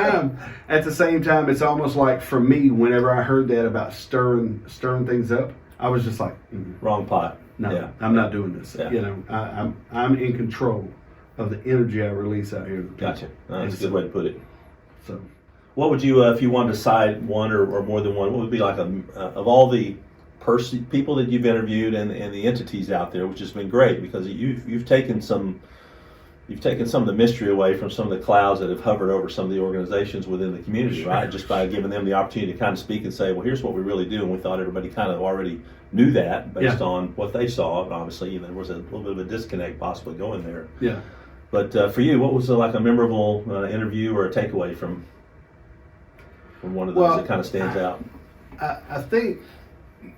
time, it's almost like for me, whenever I heard that about stirring things up, I was just like, Wrong pot. no, Yeah. I'm not doing this. Yeah. You know, I'm in control of the energy I release out here. Gotcha. That's a good way to put it. So, What would you, if you wanted to cite one or more than one, what would be like of all the people that you've interviewed and the entities out there, which has been great because you've taken some of the mystery away from some of the clouds that have hovered over some of the organizations within the community, right? Just by giving them the opportunity to kind of speak and say, well, here's what we really do, and we thought everybody kind of already knew that based on what they saw. And obviously, there was a little bit of a disconnect possibly going there. yeah. But for you, what was like a memorable interview or a takeaway from one of those that kind of stands out? I think,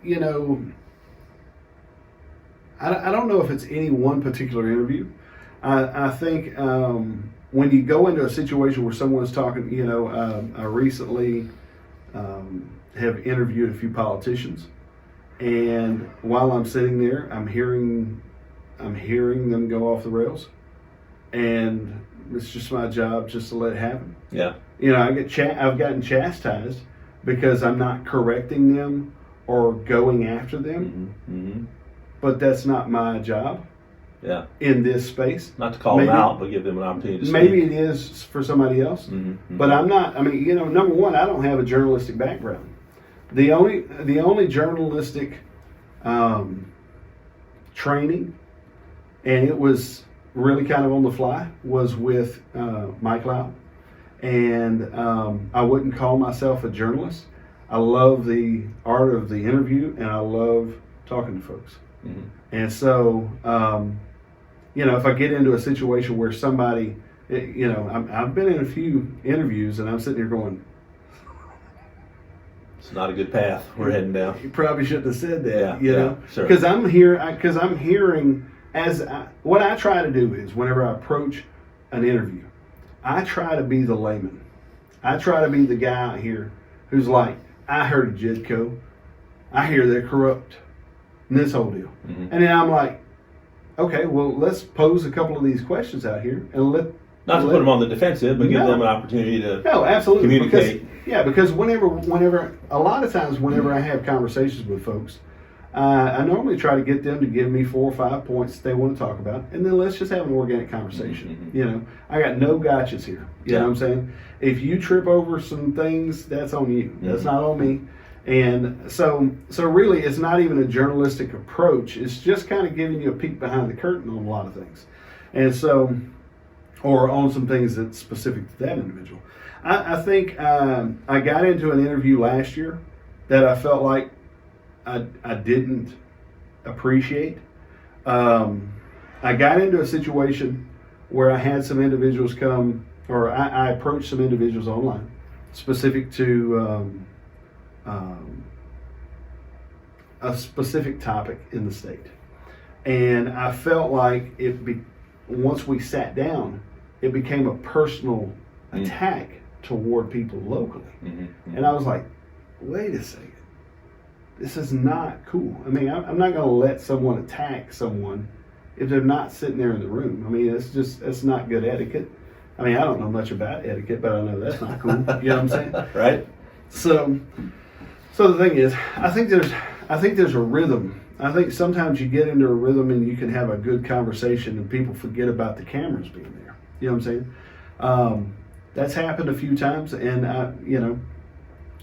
you know, I don't know if it's any one particular interview. I think when you go into a situation where someone's talking, you know, I recently have interviewed a few politicians, and while I'm sitting there, I'm hearing them go off the rails, and it's just my job just to let it happen. Yeah. You know, I've gotten chastised because I'm not correcting them or going after them, Mm-hmm. but that's not my job Yeah. in this space. Not to call them out, but give them an opportunity to speak. Maybe it is for somebody else, Mm-hmm. but I'm not. I mean, you know, number one, I don't have a journalistic background. The only journalistic training, and it was really kind of on the fly, was with Mike Lau. And I wouldn't call myself a journalist. I love the art of the interview, and I love talking to folks. Mm-hmm. And so, you know, if I get into a situation where somebody, you know, I've been in a few interviews, and I'm sitting here going, It's not a good path we're heading down. you probably shouldn't have said that, Yeah, you yeah, know, sure. because I'm hearing what I try to do is whenever I approach an interview, I try to be the layman. I try to be the guy out here who's like, I heard of Jidco. I hear they're corrupt. And this whole deal. Mm-hmm. And then I'm like, okay, well, let's pose a couple of these questions out here and Not to put them on the defensive, but give No. them an opportunity to No, absolutely. communicate. Because whenever, a lot of times whenever I have conversations with folks, I normally try to get them to give me 4 or 5 points that they want to talk about, and then let's just have an organic conversation. Mm-hmm. You know, I got no gotchas here. You know what I'm saying? If you trip over some things, that's on you. That's Mm-hmm. not on me. And so really, it's not even a journalistic approach. It's just kind of giving you a peek behind the curtain on a lot of things, and so, or on some things that's specific to that individual. I think I got into an interview last year that I felt like I didn't appreciate. I got into a situation where I had some individuals come, or I approached some individuals online, specific to a specific topic in the state. And I felt like once we sat down, it became a personal attack toward people locally. Mm-hmm. And I was like, wait a second. This is not cool. I mean, I'm not going to let someone attack someone if they're not sitting there in the room. I mean, that's not good etiquette. I mean, I don't know much about etiquette, but I know that's not cool. You know what I'm saying? Right. So the thing is, I think there's a rhythm. I think sometimes you get into a rhythm and you can have a good conversation and people forget about the cameras being there. You know what I'm saying? That's happened a few times, and you know,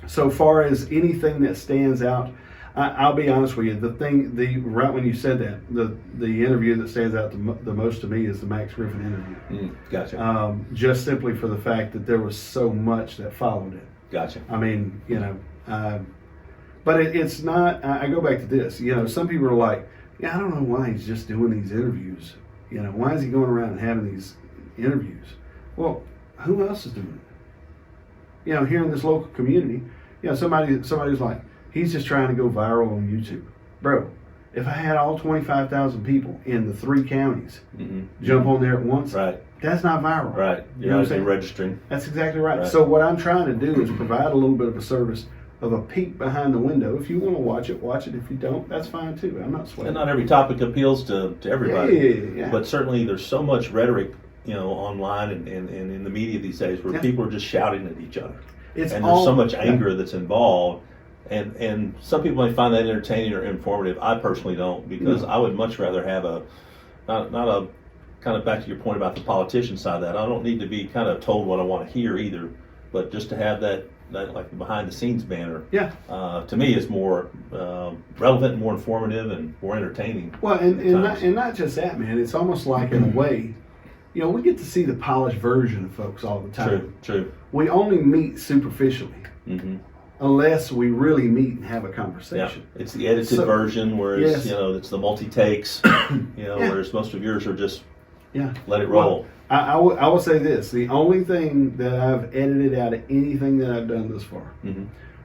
so far as anything that stands out, I'll be honest with you. Right when you said that, the interview that stands out the most to me is the Max Griffin interview. Gotcha. Just simply for the fact that there was so much that followed it. Gotcha. I mean, but it's not. I go back to this. Some people are like, I don't know why he's just doing these interviews. Why is he going around and having these interviews? Well, who else is doing it? Here in this local community, somebody's like, he's just trying to go viral on YouTube. Bro, if I had all 25,000 people in the 3 counties jump on there at once, right, that's not viral. Right. You're not registering. That's exactly right. Right. So what I'm trying to do is provide a little bit of a service of a peek behind the window. If you want to watch it, watch it. If you don't, that's fine too. I'm not sweating. And not every topic appeals to everybody. Yeah. But certainly there's so much rhetoric, online and in the media these days where people are just shouting at each other. And there's so much anger that's involved. And some people may find that entertaining or informative. I personally don't, because I would much rather have not a kind of back to your point about the politician side of that. I don't need to be kind of told what I want to hear either, but just to have that like the behind the scenes banner. Yeah. To me, is more relevant, more informative, and more entertaining. Well, and not just that, man. It's almost like in a way, we get to see the polished version of folks all the time. True. We only meet superficially. Mm-hmm. Unless we really meet and have a conversation. Yeah, it's the edited version, whereas it's the multi-takes, whereas most of yours are just let it roll. Well, I will say this: the only thing that I've edited out of anything that I've done thus far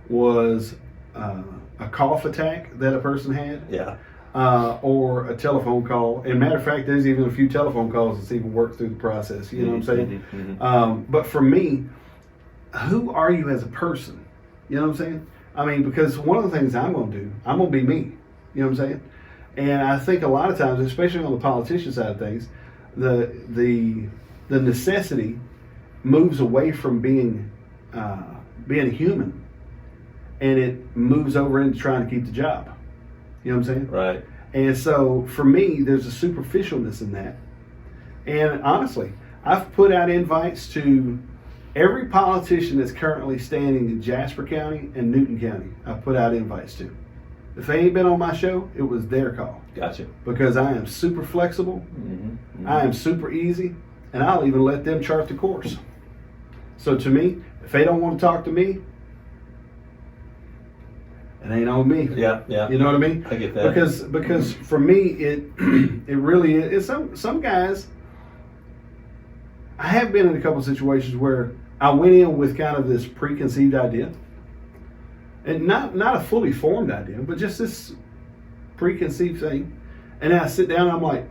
was a cough attack that a person had, or a telephone call. And matter of fact, there's even a few telephone calls that's even worked through the process. You know what I'm saying? But for me, who are you as a person? You know what I'm saying? I mean, because one of the things I'm going to do, I'm going to be me. You know what I'm saying? And I think a lot of times, especially on the politician side of things, the necessity moves away from being human, and it moves over into trying to keep the job. You know what I'm saying? Right. And so for me, there's a superficialness in that. And honestly, I've put out invites to every politician that's currently standing in Jasper County and Newton County. I've put out invites to. If they ain't been on my show, it was their call. Gotcha. Because I am super flexible, I am super easy, and I'll even let them chart the course. So to me, if they don't want to talk to me, it ain't on me. Yeah. You know what I mean? I get that. Because for me, it really is. Some guys, I have been in a couple of situations where I went in with kind of this preconceived idea, and not a fully formed idea, but just this preconceived thing. And then I sit down and I'm like,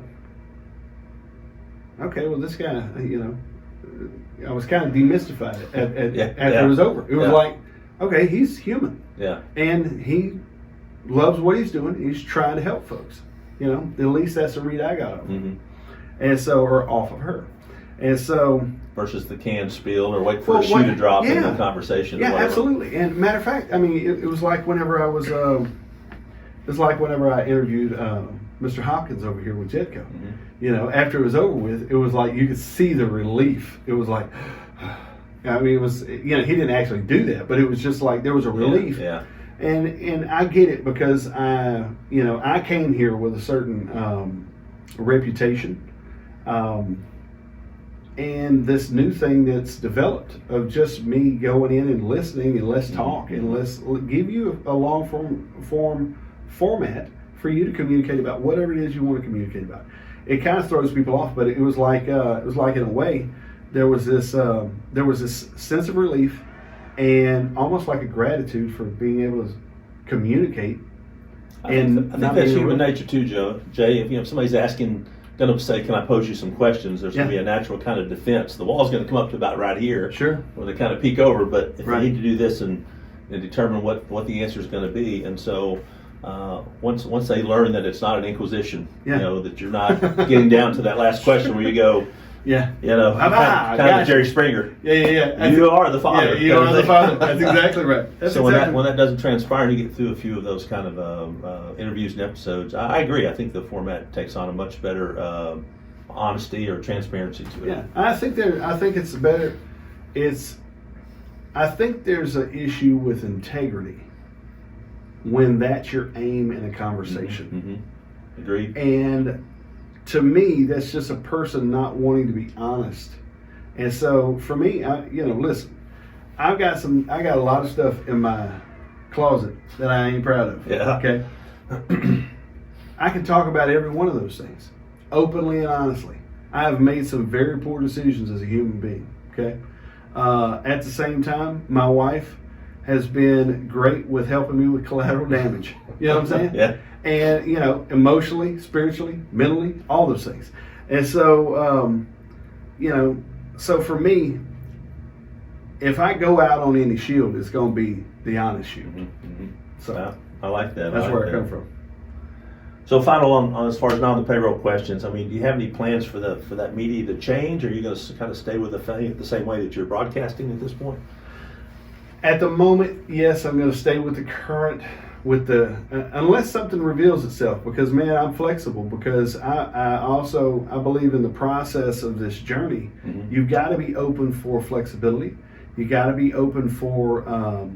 okay, well, this guy, I was kind of demystified after it was over. It was like, okay, he's human. Yeah. And he loves what he's doing. He's trying to help folks. At least that's the read I got of him. And so, or off of her. And so, versus the can spill or wait for a shoe to drop in the conversation. Yeah, absolutely. And matter of fact, I mean, it was like whenever I was, whenever I interviewed Mr. Hopkins over here with Jetco. After it was over with, it was like you could see the relief. It was like, I mean, it was, he didn't actually do that, but it was just like there was a relief. Yeah. And I get it because I came here with a certain reputation. And this new thing that's developed of just me going in and listening and let's talk and let's give you a long form format for you to communicate about whatever it is you want to communicate about. It kind of throws people off, but it was like in a way there was this sense of relief and almost like a gratitude for being able to communicate. I think that's human nature too, Jay. If somebody's going to say, can I pose you some questions? There's going to be a natural kind of defense. The wall's going to come up to about right here. Sure. Where they kind of peek over, but if they need to do this and determine what the answer is going to be. And so once they learn that it's not an inquisition, that you're not getting down to that last question where you go, kind of Jerry Springer. Yeah. You are the father. Yeah, you are the father. That's exactly right. When that doesn't transpire and you get through a few of those kind of interviews and episodes, I agree. I think the format takes on a much better honesty or transparency to it. Yeah, I think it's better. I think there's an issue with integrity when that's your aim in a conversation. Agreed. And to me, that's just a person not wanting to be honest. And so for me, listen, I got a lot of stuff in my closet that I ain't proud of. Yeah. Okay. I can talk about every one of those things openly and honestly. I have made some very poor decisions as a human being. Okay. At the same time, my wife has been great with helping me with collateral damage. You know what I'm saying? Yeah. And, emotionally, spiritually, mentally, all those things. And so, so for me, if I go out on any shield, it's going to be the honest shield. So I like that. That's where I come from. So final on as far as not on the payroll questions, I mean, do you have any plans for that media to change, or are you going to kind of stay with the same way that you're broadcasting at this point? At the moment, yes, I'm going to stay with the current, unless something reveals itself, because man, I'm flexible, because I believe in the process of this journey. You've got to be open for flexibility. You got to be open for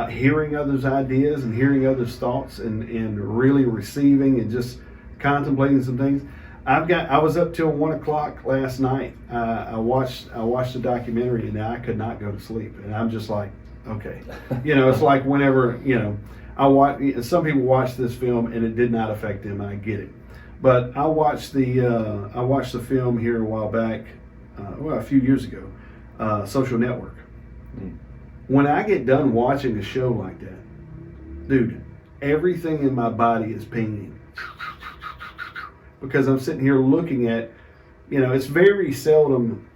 hearing others' ideas and hearing others' thoughts and really receiving and just contemplating some things. I was up till 1 o'clock last night. I watched the documentary and I could not go to sleep. And I'm just like, okay, it's like whenever, some people watch this film and it did not affect them. I get it. But I watched the film here a while back, a few years ago, Social Network. When I get done watching a show like that, dude, everything in my body is pinging. Because I'm sitting here looking at, it's very seldom,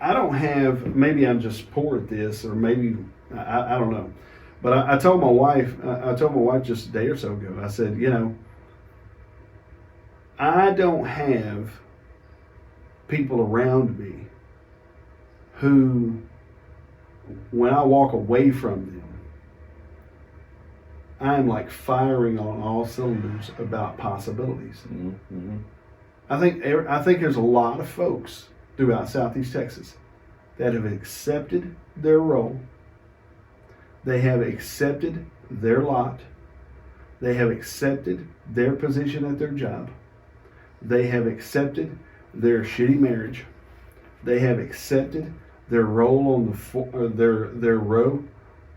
I don't have, maybe I'm just poor at this, or maybe, I don't know. But I told my wife just a day or so ago, I said, I don't have people around me who, when I walk away from them, I'm like firing on all cylinders about possibilities. I think there's a lot of folks throughout Southeast Texas that have accepted their role. They have accepted their lot. They have accepted their position at their job. They have accepted their shitty marriage. They have accepted their role on their row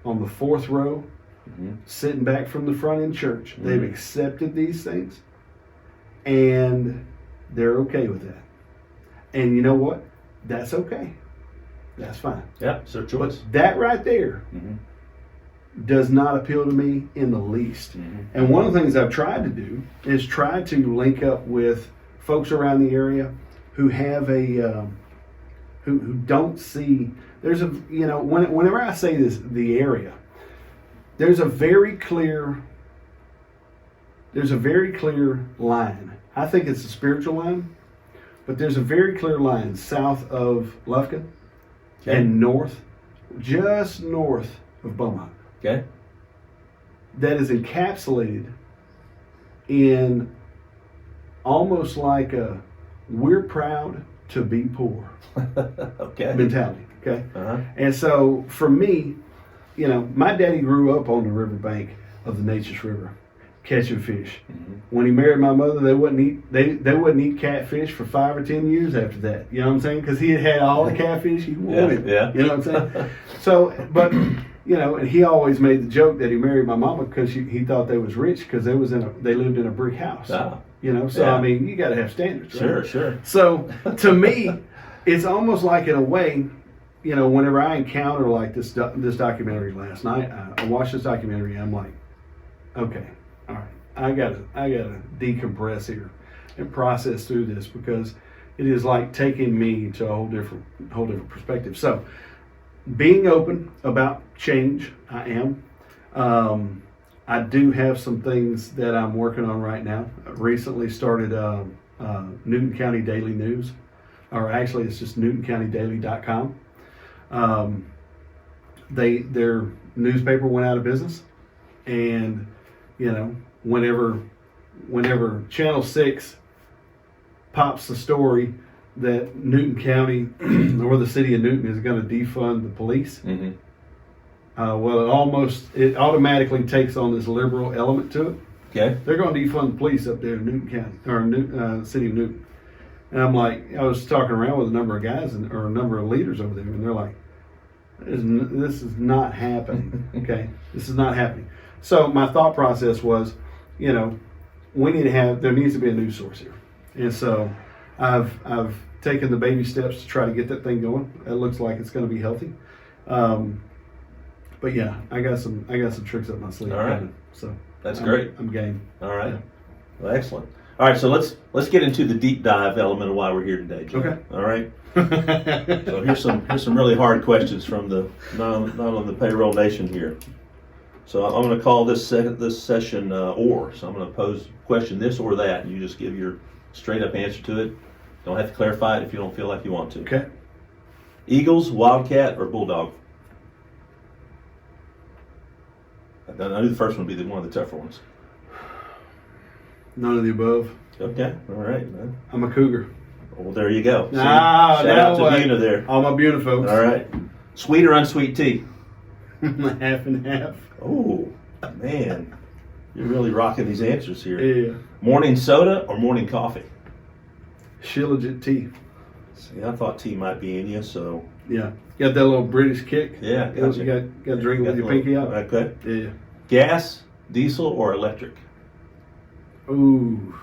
on the fourth row, sitting back from the front in church. They've accepted these things, and they're okay with that. And you know what? That's okay. That's fine. Yeah, it's their choice. But that right there does not appeal to me in the least. And one of the things I've tried to do is try to link up with folks around the area who have who don't see. There's whenever I say this, the area, there's a very clear line. I think it's a spiritual line, but there's a very clear line south of Lufkin and just north of Beaumont. Okay. That is encapsulated in almost like a we're proud to be poor mentality. Okay. And so for me, my daddy grew up on the riverbank of the Nature's River, catching fish. When he married my mother, they wouldn't eat catfish for 5 or 10 years after that. You know what I'm saying? Because he had all the catfish he wanted. Yeah. You know what I'm saying? So, but and he always made the joke that he married my mama because he thought they was rich because they lived in a brick house. I mean, you got to have standards, right? Sure. So to me, it's almost like in a way, whenever I encounter like this documentary last night, I watched this documentary and I'm like, okay, all right, I gotta decompress here and process through this because it is like taking me to a whole different perspective. So being open about change, I am. I do have some things that I'm working on right now. I recently started Newton County Daily News, or actually it's just NewtonCountyDaily.com. Their newspaper went out of business, and whenever Channel 6 pops the story that Newton County or the city of Newton is going to defund the police, Well, it automatically takes on this liberal element to it. Okay. They're going to defund the police up there in Newton County, or city of Newton. And I'm like, I was talking around with a number of guys or a number of leaders over there, and they're like, this is not happening. Okay, this is not happening. So my thought process was, there needs to be a news source here, and so I've taken the baby steps to try to get that thing going. It looks like it's going to be healthy. But yeah, I got some tricks up my sleeve. All right. So that's great. I'm game. All right. Yeah. Well, excellent. All right, so let's get into the deep dive element of why we're here today, Jim. Okay. All right. So here's some really hard questions from the not on the payroll nation here. So I'm going to call this session or. So I'm going to question this or that, and you just give your straight up answer to it. Don't have to clarify it if you don't feel like you want to. Okay. Eagles, Wildcat, or Bulldog? I knew the first one would be one of the tougher ones. None of the above. Okay, all right, man. I'm a cougar. Well, there you go. See? Shout out to Buna there. All my Buna folks. All right. Sweet or unsweet tea? Half and half. Oh, man. You're really rocking these answers here. Yeah. Morning soda or morning coffee? Shilajit tea. See, I thought tea might be in you, so. Yeah. Got that little British kick. Yeah, You got to drink it with your pinky out. Okay. Yeah. Gas, diesel, or electric? Ooh.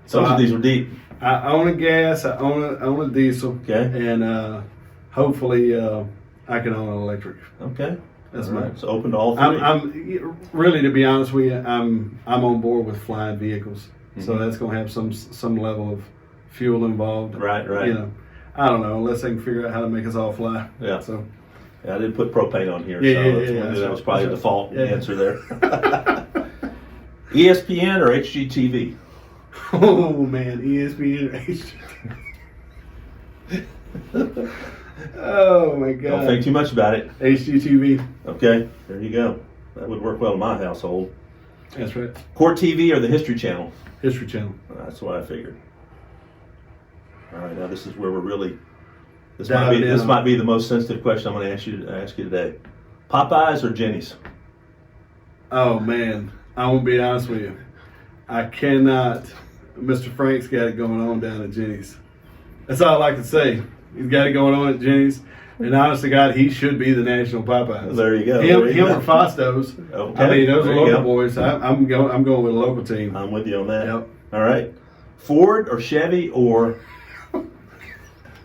Some of these are deep. I own a gas. I own a diesel. Okay. And hopefully I can own an electric. Okay. That's all my. right. So open to all three. I'm really, to be honest with you, I'm on board with flying vehicles. So that's going to have some level of fuel involved. Right. I don't know, unless they can figure out how to make us all fly. Yeah. So. Yeah, I didn't put propane on here, Yeah, that was probably a default Yeah. answer there. ESPN or HGTV? Oh man, ESPN or HGTV. Oh my God. Don't think too much about it. HGTV. Okay, there you go. That would work well in my household. That's right. Court TV or the History Channel? History Channel. That's what I figured. All right, now this is where we're really. This Diving might be the most sensitive question I'm going to ask you today. Popeyes or Jenny's? Oh man, I won't be honest with you. I cannot. Mr. Frank's got it going on down at Jenny's. That's all I can say. He's got it going on at Jenny's, and honest to God, he should be the national Popeyes. There you go. Him or Fosto's. Okay. I mean, those are There you local go. boys. I'm going with a local team. I'm with you on that. Yep. All right. Ford or Chevy or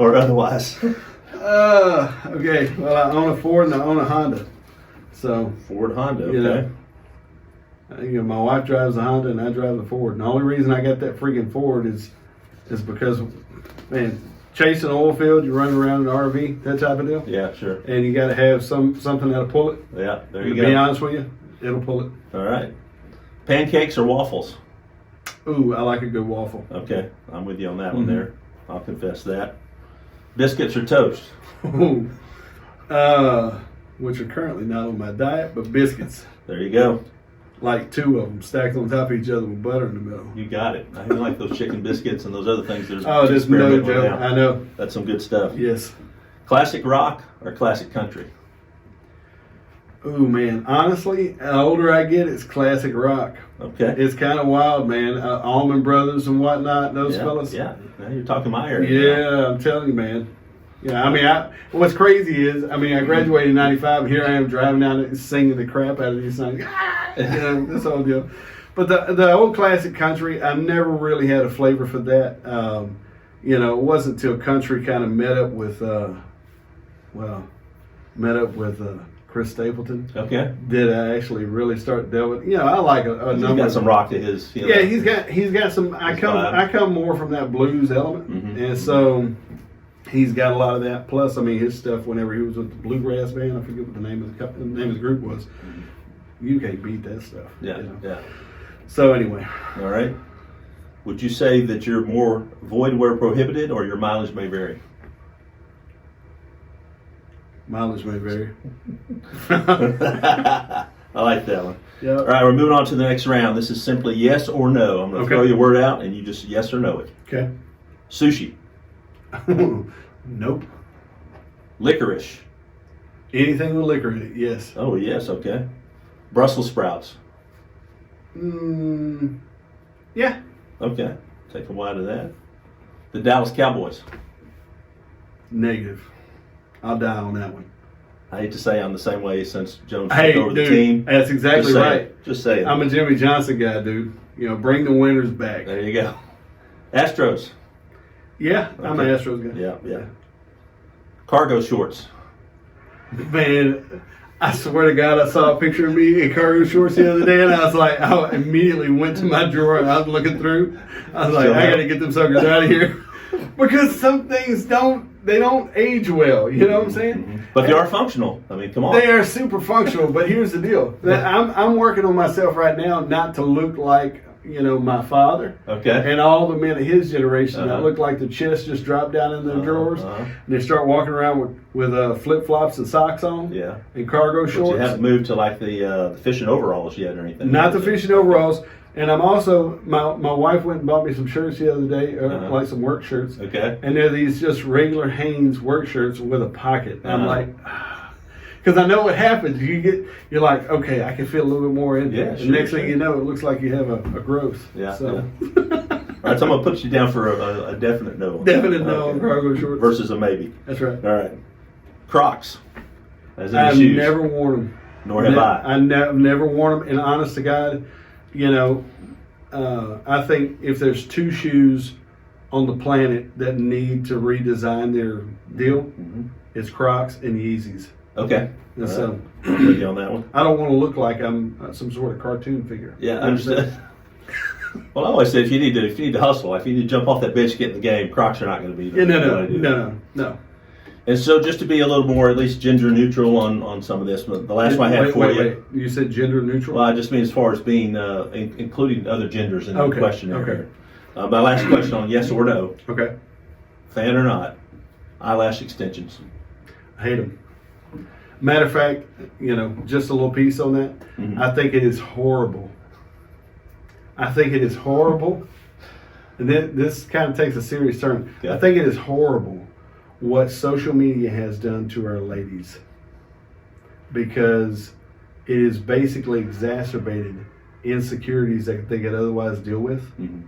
otherwise? Okay. Well, I own a Ford and I own a Honda. So Ford, Honda. You know, Okay. My wife drives a Honda and I drive the Ford. And the only reason I got that freaking Ford is because, man, chasing an oil field, you're running around in an RV, that type of deal. Yeah, sure. And you got to have something that'll pull it. Yeah, there To you be go. honest with you, it'll pull it. All right. Pancakes or waffles? Ooh, I like a good waffle. Okay, I'm with you on that one there. I'll confess that. Biscuits or toast? Ooh. Which are currently not on my diet, but biscuits. There you go. Like two of them stacked on top of each other with butter in the middle. You got it. I even like those chicken biscuits and those other things. There's there's no joke. I know. That's some good stuff. Yes. Classic rock or classic country? Ooh, man. Honestly, the older I get, it's classic rock. Okay. It's kind of wild, man. Allman Brothers and whatnot, those yeah, fellas. Yeah, now you're talking my area. Yeah, I'm telling you, man. Yeah, I mean, what's crazy is, I graduated in '95, and here I am driving down it and singing the crap out of these songs. That's all deal. But the old classic country, I never really had a flavor for that. It wasn't until country kind of met up with Chris Stapleton. Okay. Did I actually really start delving? I like a He's number. got some rock to his. Yeah, he's got some. I vibe. come more from that blues element, and so he's got a lot of that. Plus, his stuff whenever he was with the bluegrass band, I forget what the name of the group was. You can't beat that stuff. Yeah, yeah. So anyway, all right. Would you say that you're more void where prohibited, or your mileage may vary? mileage may vary. I like that one. Yeah. All right, we're moving on to the next round. This is simply yes or no. I'm going to throw you a word out, and you just yes or no it. Okay. Sushi. Nope. Licorice. Anything with liquor in it, yes. Oh, yes, okay. Brussels sprouts. Yeah. Okay, take a while to that. The Dallas Cowboys. Negative. I'll die on that one. I hate to say I'm the same way since Jones Hey, took over dude, the team. that's exactly Just saying. right. Just saying. I'm a Jimmy Johnson guy, dude. You know, bring the winners back. There you go. Astros. Yeah, I'm an Okay. Astros guy. Yeah. Cargo shorts. Man, I swear to God, I saw a picture of me in cargo shorts the other day, and I was like, I immediately went to my drawer and I was looking through. I was like, Still I have- got to get them suckers out of here because some things don't age well. You know what I'm saying? But they are functional. I mean, come on. They are super functional, but here's the deal. I'm working on myself right now not to look like, my father. Okay. And all the men of his generation that Uh-huh. look like the chest just dropped down in their drawers. Uh-huh. And they start walking around with flip-flops and socks on. Yeah. And cargo But shorts. you haven't moved to like the fishing overalls yet or anything. Not the fishing overalls. And I'm also, my wife went and bought me some shirts the other day, Uh-huh. like some work shirts. Okay. And they're these just regular Hanes work shirts with a pocket. And I'm Uh-huh. like, because I know what happens. You're like, okay, I can fit a little bit more in there. Yeah, And sure, next sure. thing you know, it looks like you have a growth. Yeah, So, All right, so I'm going to put you down for a definite no. definite no Okay. on cargo shorts. Versus a maybe. That's right. All right. Crocs. As in I've shoes. never worn them. Nor have I. I've never worn them. And honest to God, I think if there's two shoes on the planet that need to redesign their deal, Mhm. it's Crocs and Yeezys. Okay. And All so right. I'm with you on that one. I don't want to look like I'm some sort of cartoon figure. Yeah, I understand. Well, I always say if you need to hustle, if you need to jump off that bench, get in the game, Crocs are not going to be the Yeah, way to do it. no. And so, just to be a little more, at least gender neutral on some of this, the last one I had for you. Wait. You said gender neutral? Well, I just mean as far as being including other genders in the Okay, questionnaire. okay. Here. My last question on yes or no, Okay. fan or not, eyelash extensions. I hate them. Matter of fact, just a little piece on that. Mhm. I think it is horrible. I think it is horrible. And then this kind of takes a serious turn. Okay. I think it is horrible what social media has done to our ladies, because it has basically exacerbated insecurities that they could otherwise deal with. Mhm.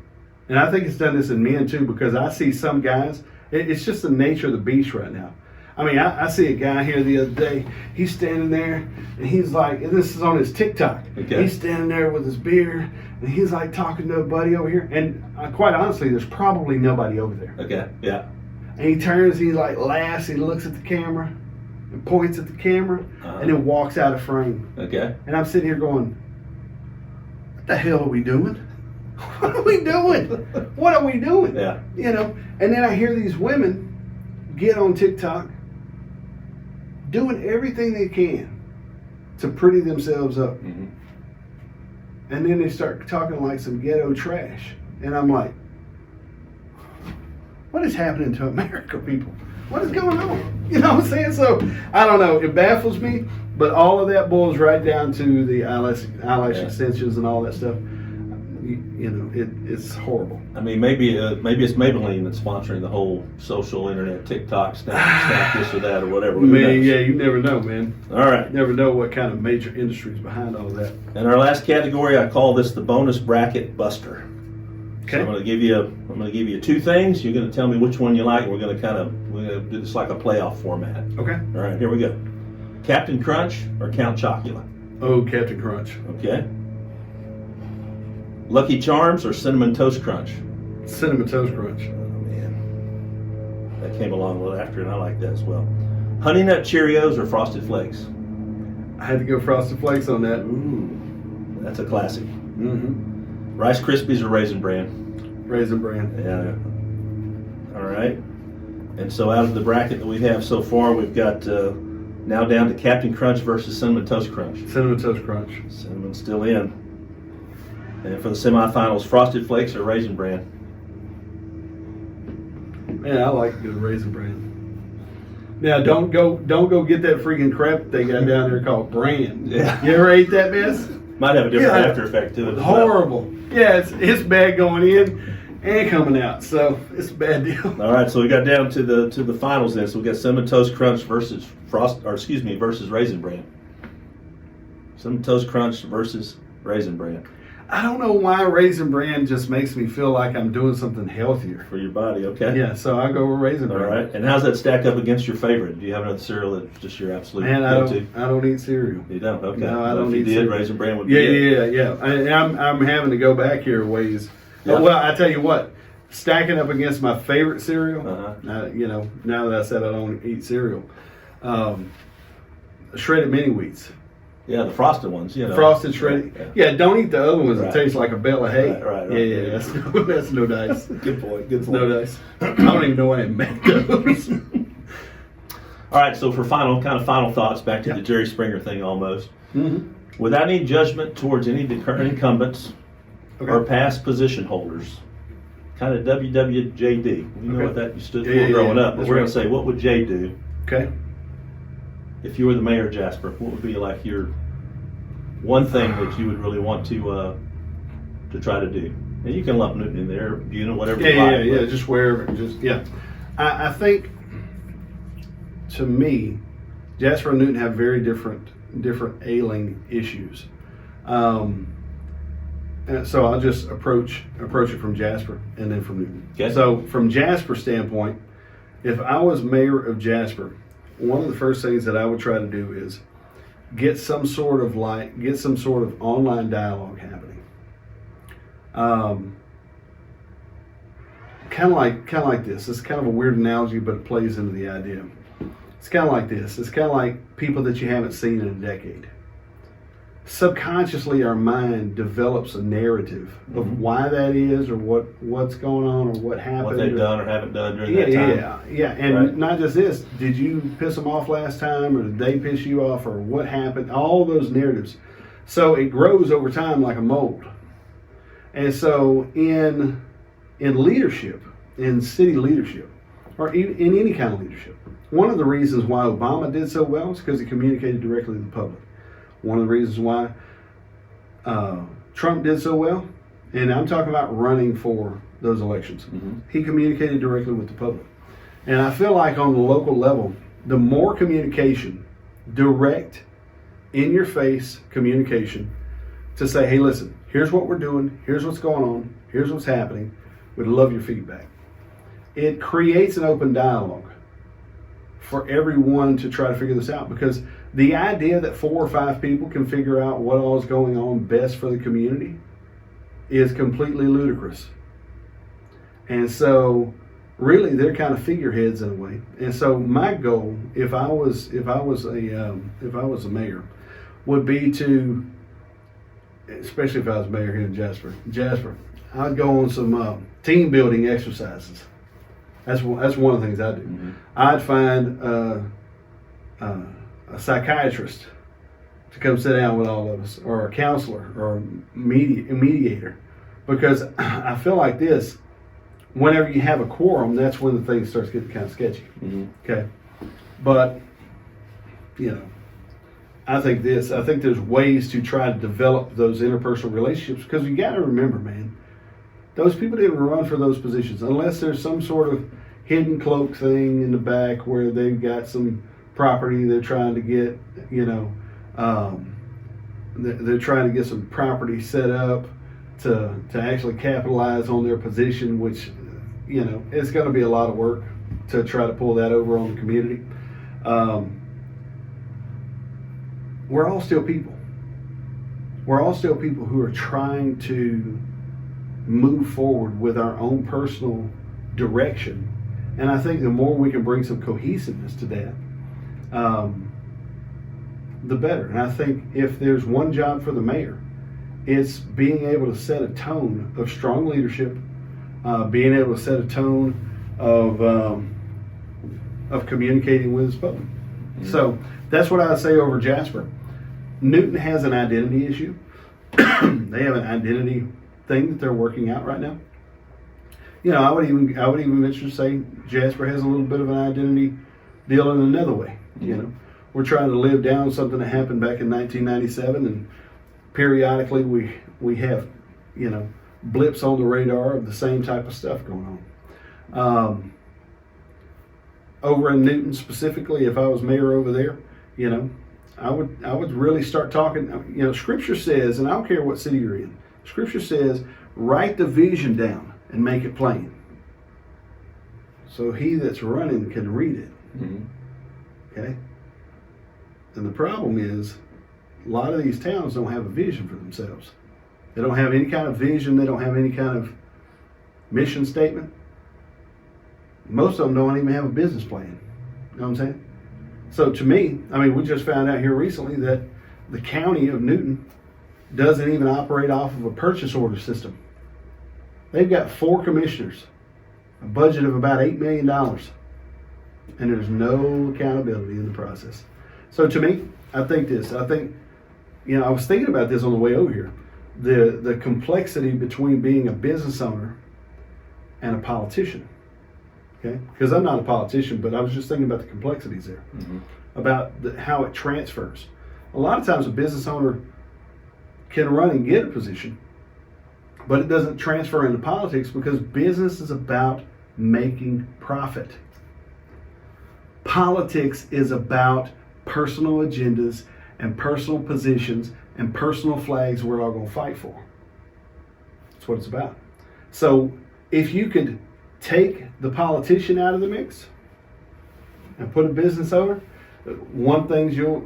And I think it's done this in men too, because I see some guys, it's just the nature of the beast right now. I mean, I see a guy here the other day, he's standing there and he's like, and this is on his TikTok, Okay. he's standing there with his beer and he's like talking to a buddy over here. And quite honestly, there's probably nobody over there. Okay, yeah. And he turns, he like laughs, he looks at the camera and points at the camera and then walks out of frame. Okay. And I'm sitting here going, what the hell are we doing? What are we doing? What are we doing? Yeah. And then I hear these women get on TikTok doing everything they can to pretty themselves up. Mhm. And then they start talking like some ghetto trash. And I'm like, what is happening to America, people? What is going on? You know what I'm saying? So, I don't know. It baffles me, but all of that boils right down to the eyelash Yeah. extensions and all that stuff. It's horrible. I mean, maybe it's Maybelline that's sponsoring the whole social internet, TikTok, Snap this or that or whatever. Who Man, knows? yeah, you never know, man. All right. You never know what kind of major industry is behind all that. And our last category, I call this the bonus bracket buster. Okay. So I'm going to give you two things. You're going to tell me which one you like. We're going to do this like a playoff format. Okay. All right, here we go. Captain Crunch or Count Chocula? Oh, Captain Crunch. Okay. Lucky Charms or Cinnamon Toast Crunch? Cinnamon Toast Crunch. Oh man, that came along a little after, and I like that as well. Honey Nut Cheerios or Frosted Flakes? I had to go Frosted Flakes on that. Ooh, that's a classic. Mm-hmm. Rice Krispies or Raisin Bran? Raisin Bran. Yeah. All right. And so out of the bracket that we have so far, we've got now down to Captain Crunch versus Cinnamon Toast Crunch. Cinnamon Toast Crunch. Cinnamon's still in. And for the semifinals, Frosted Flakes or Raisin Bran? Man, I like a good Raisin Bran. Now, don't go get that freaking crap they got down there called Bran. Yeah. You ever ate that mess? Might have a different Yeah. after effect to it as well. Horrible. Yeah, it's bad going in. and coming out. So it's a bad deal. All right, so we got down to the finals then. So we got Cinnamon Toast Crunch versus versus Raisin Bran. Cinnamon Toast Crunch versus Raisin Bran. I don't know why Raisin Bran just makes me feel like I'm doing something healthier For your body, okay? Yeah, so I go with Raisin All Bran. right. And how's that stack up against your favorite? Do you have another cereal that's just your absolute Man, go-to? I don't eat cereal. You don't? Okay. No, I Well, don't if you eat did, cereal. Raisin Bran would be Yeah, it. yeah. I'm having to go back here a ways. Yeah. Well, I tell you what, stacking up against my favorite cereal. Uh-huh. Now that I said I don't eat cereal, shredded mini wheats. Yeah, the frosted ones, you know. Frosted shredded. Yeah, don't eat the other ones Right. that taste like a bale of hay. Right. Yeah, that's no dice. Good point. Good It's point. no dice. I don't even know why I make those. All right, so for final thoughts, back to Yeah. the Jerry Springer thing almost. Mm-hmm. Without any judgment towards any of the current incumbents Okay. or past position holders, kind of WWJD. You know Okay. what that stood for Yeah, growing up. But that's we're going right. to say, what would Jay do Okay. if you were the mayor of Jasper? What would be like your one thing that you would really want to try to do? And you can lump Newton in there, Buna, whatever you like. Yeah. but- Just wherever. I think, to me, Jasper and Newton have very different ailing issues. And so I'll just approach it from Jasper and then from Newton. Okay. So from Jasper's standpoint, if I was mayor of Jasper, one of the first things that I would try to do is get some sort of online dialogue happening. Kind of like this. It's kind of a weird analogy, but it plays into the idea. It's kind of like this. It's kind of like people that you haven't seen in a decade. Subconsciously, our mind develops a narrative of why that is, or what's going on, or what happened. What they've done or haven't done during that time. Yeah. And Right. not just this. Did you piss them off last time, or did they piss you off, or what happened? All those narratives. So it grows over time like a mold. And so in leadership, in city leadership, or in any kind of leadership, one of the reasons why Obama did so well is because he communicated directly to the public. One of the reasons why Trump did so well, and I'm talking about running for those elections, he communicated directly with the public. And I feel like on the local level, the more communication, direct, in your face communication, to say, hey, listen, here's what we're doing, here's what's going on, here's what's happening, we'd love your feedback. It creates an open dialogue for everyone to try to figure this out, because the idea that 4 or 5 people can figure out what all is going on best for the community is completely ludicrous. And so really they're kind of figureheads in a way. And so my goal, if I was a mayor, would be to, especially if I was mayor here in Jasper, I'd go on some team building exercises. That's one of the things I do. I'd find a psychiatrist to come sit down with all of us, or a counselor, or a mediator, because I feel like this, whenever you have a quorum, that's when the thing starts getting kind of sketchy. Okay, but I think there's ways to try to develop those interpersonal relationships, because you got to remember, man, those people didn't run for those positions unless there's some sort of hidden cloak thing in the back where they've got some property they're trying to get, they're trying to get some property set up to actually capitalize on their position, which, it's going to be a lot of work to try to pull that over on the community. We're all still people. We're all still people who are trying to move forward with our own personal direction. And I think the more we can bring some cohesiveness to that, the better. And I think if there's one job for the mayor, it's being able to set a tone of strong leadership, being able to set a tone of communicating with his public. So that's what I would say over Jasper. Newton has an identity issue. They have an identity thing that they're working out right now. I would even venture to say Jasper has a little bit of an identity deal in another way. We're trying to live down something that happened back in 1997, and periodically we have blips on the radar of the same type of stuff going on. Over in Newton specifically, if I was mayor over there, I would really start talking. Scripture says, and I don't care what city you're in, Scripture says, write the vision down and make it plain, so he that's running can read it. Mm-hmm. Okay? And the problem is, a lot of these towns don't have a vision for themselves. They don't have any kind of vision. They don't have any kind of mission statement. Most of them don't even have a business plan. You know what I'm saying? So to me, we just found out here recently that the county of Newton doesn't even operate off of a purchase order system. They've got 4 commissioners, a budget of about $8 million, and there's no accountability in the process. So to me, I think, I was thinking about this on the way over here. The complexity between being a business owner and a politician. Okay, because I'm not a politician, but I was just thinking about the complexities there, about how it transfers. A lot of times a business owner can run and get a position, but it doesn't transfer into politics because business is about making profit. Politics is about personal agendas and personal positions and personal flags we're all going to fight for. That's what it's about. So if you could take the politician out of the mix and put a business owner, one thing you'll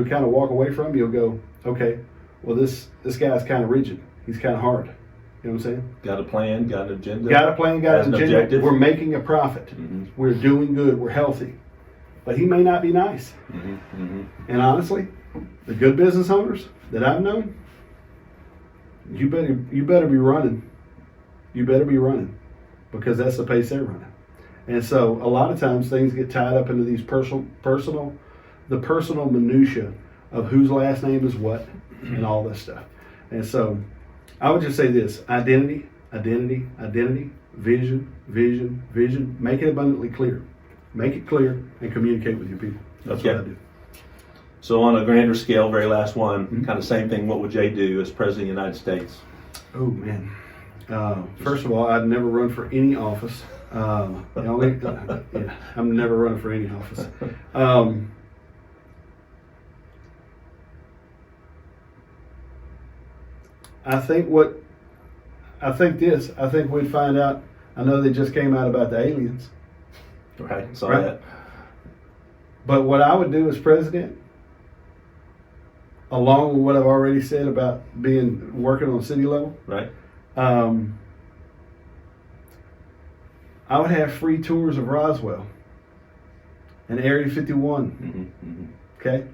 kind of walk away from, you'll go, okay, well this guy's kind of rigid. He's kind of hard. You know what I'm saying? Got a plan, got an agenda. Got a plan, got an agenda. Objective. We're making a profit. Mm-hmm. We're doing good. We're healthy. But he may not be nice. Mm-hmm. Mm-hmm. And honestly, the good business owners that I've known, you better be running. You better be running, because that's the pace they're running. And so a lot of times things get tied up into these personal minutia of whose last name is what and all this stuff. And so I would just say this: identity, vision. Make it abundantly clear. Make it clear and communicate with your people. That's what I do. So on a grander scale, very last one, kind of same thing. What would Jay do as President of the United States? Oh man. First of all, I'd never run for any office. I'm never running for any office. I think we'd find out. I know they just came out about the aliens. Right, saw that. But what I would do as president, along with what I've already said about working on city level, right? I would have free tours of Roswell and Area 51. Mm-hmm. Okay.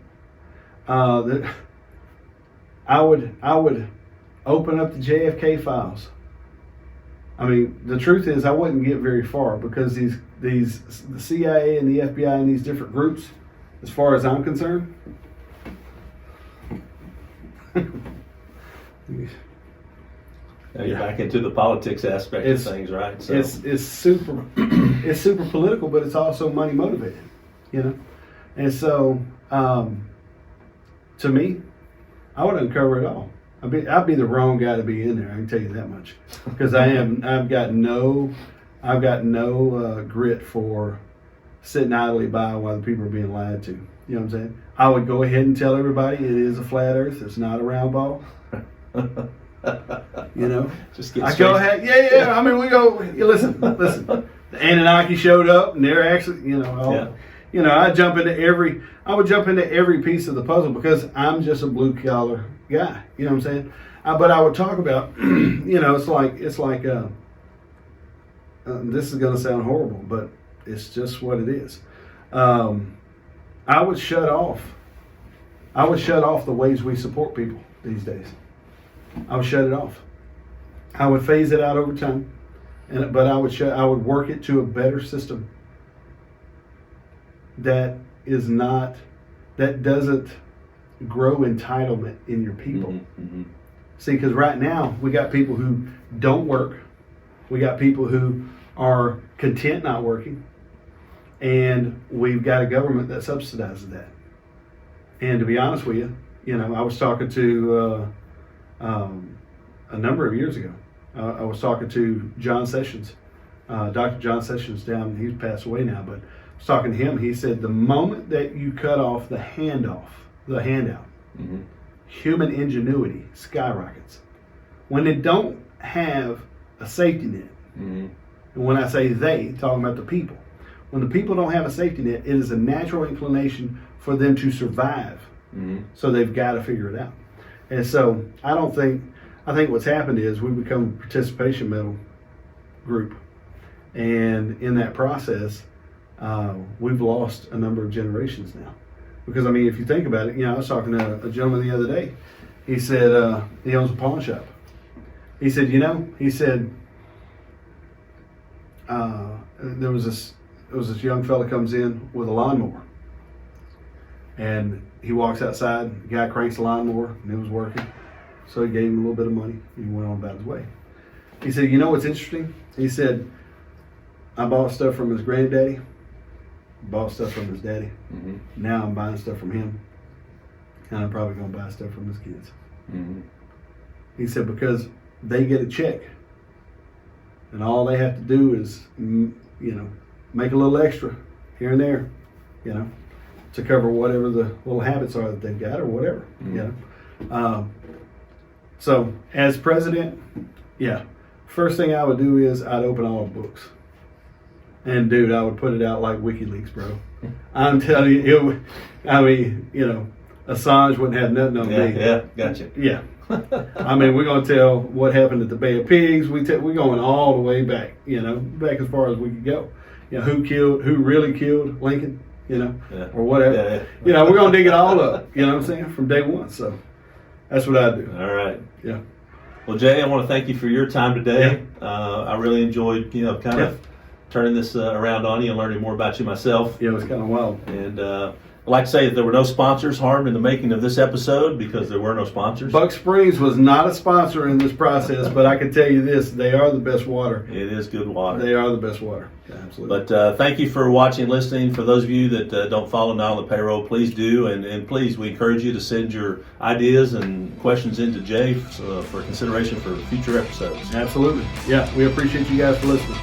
I would open up the JFK files. The truth is, I wouldn't get very far, because the CIA and the FBI and these different groups, as far as I'm concerned, Now you're back into the politics aspect of things, right? So it's super political, but it's also money motivated, And so, to me, I would uncover it all. I'd be the wrong guy to be in there. I can tell you that much, because I've got no grit for sitting idly by while the people are being lied to. You know what I'm saying? I would go ahead and tell everybody it is a flat Earth. It's not a round ball. Just get I straight. go ahead. Yeah. We go. Listen. The Anunnaki showed up, and they're actually, I would jump into every piece of the puzzle, because I'm just a blue collar guy. You know what I'm saying? But I would talk about, it's like this is going to sound horrible, but it's just what it is. I would shut off the ways we support people these days. I would shut it off. I would phase it out over time, but I would work it to a better system that doesn't grow entitlement in your people. Mm-hmm. See, because right now we got people who don't work, we got people who are content not working, and we've got a government that subsidizes that. And to be honest with you, I was talking to a number of years ago, I was talking to John Sessions, Dr. John Sessions down, he's passed away now, but I was talking to him. He said the moment that you cut off the handout, Mm-hmm. human ingenuity skyrockets. When they don't have a safety net, Mm-hmm. and when I say they, talking about the people, when the people don't have a safety net, it is a natural inclination for them to survive. Mm-hmm. So they've got to figure it out. And so I think what's happened is we become a participation medal group. And in that process, we've lost a number of generations now. Because, I mean, if you think about it, I was talking to a gentleman the other day. He said he owns a pawn shop. He said, there was this young fella comes in with a lawnmower. And he walks outside, the guy cranks the lawnmower, and it was working. So he gave him a little bit of money, and he went on about his way. He said, what's interesting? He said, I bought stuff from his granddaddy, bought stuff from his daddy. Mm-hmm. Now I'm buying stuff from him, and I'm probably going to buy stuff from his kids. Mm-hmm. He said, because they get a check, and all they have to do is, make a little extra here and there, to cover whatever the little habits are that they've got or whatever, Mm-hmm. So as president, first thing I would do is I'd open all the books. And dude, I would put it out like WikiLeaks, bro. I'm telling you, Assange wouldn't have nothing on me. Yeah, gotcha. Yeah. I mean, we're going to tell what happened at the Bay of Pigs. We're going all the way back, back as far as we could go. Who really killed Lincoln, or whatever. Yeah. We're going to dig it all up, what I'm saying, from day one. So that's what I do. All right. Yeah. Well, Jay, I want to thank you for your time today. I really enjoyed, kind of turning this around on you and learning more about you myself. Yeah, it was kind of wild. And I'd like to say that there were no sponsors harmed in the making of this episode because there were no sponsors. Buck Springs was not a sponsor in this process, but I can tell you this, they are the best water. It is good water. They are the best water. Yeah, absolutely. But thank you for watching and listening. For those of you that don't follow Not on the Payroll, please do. And please, we encourage you to send your ideas and questions into Jay for consideration for future episodes. Absolutely. Yeah, we appreciate you guys for listening.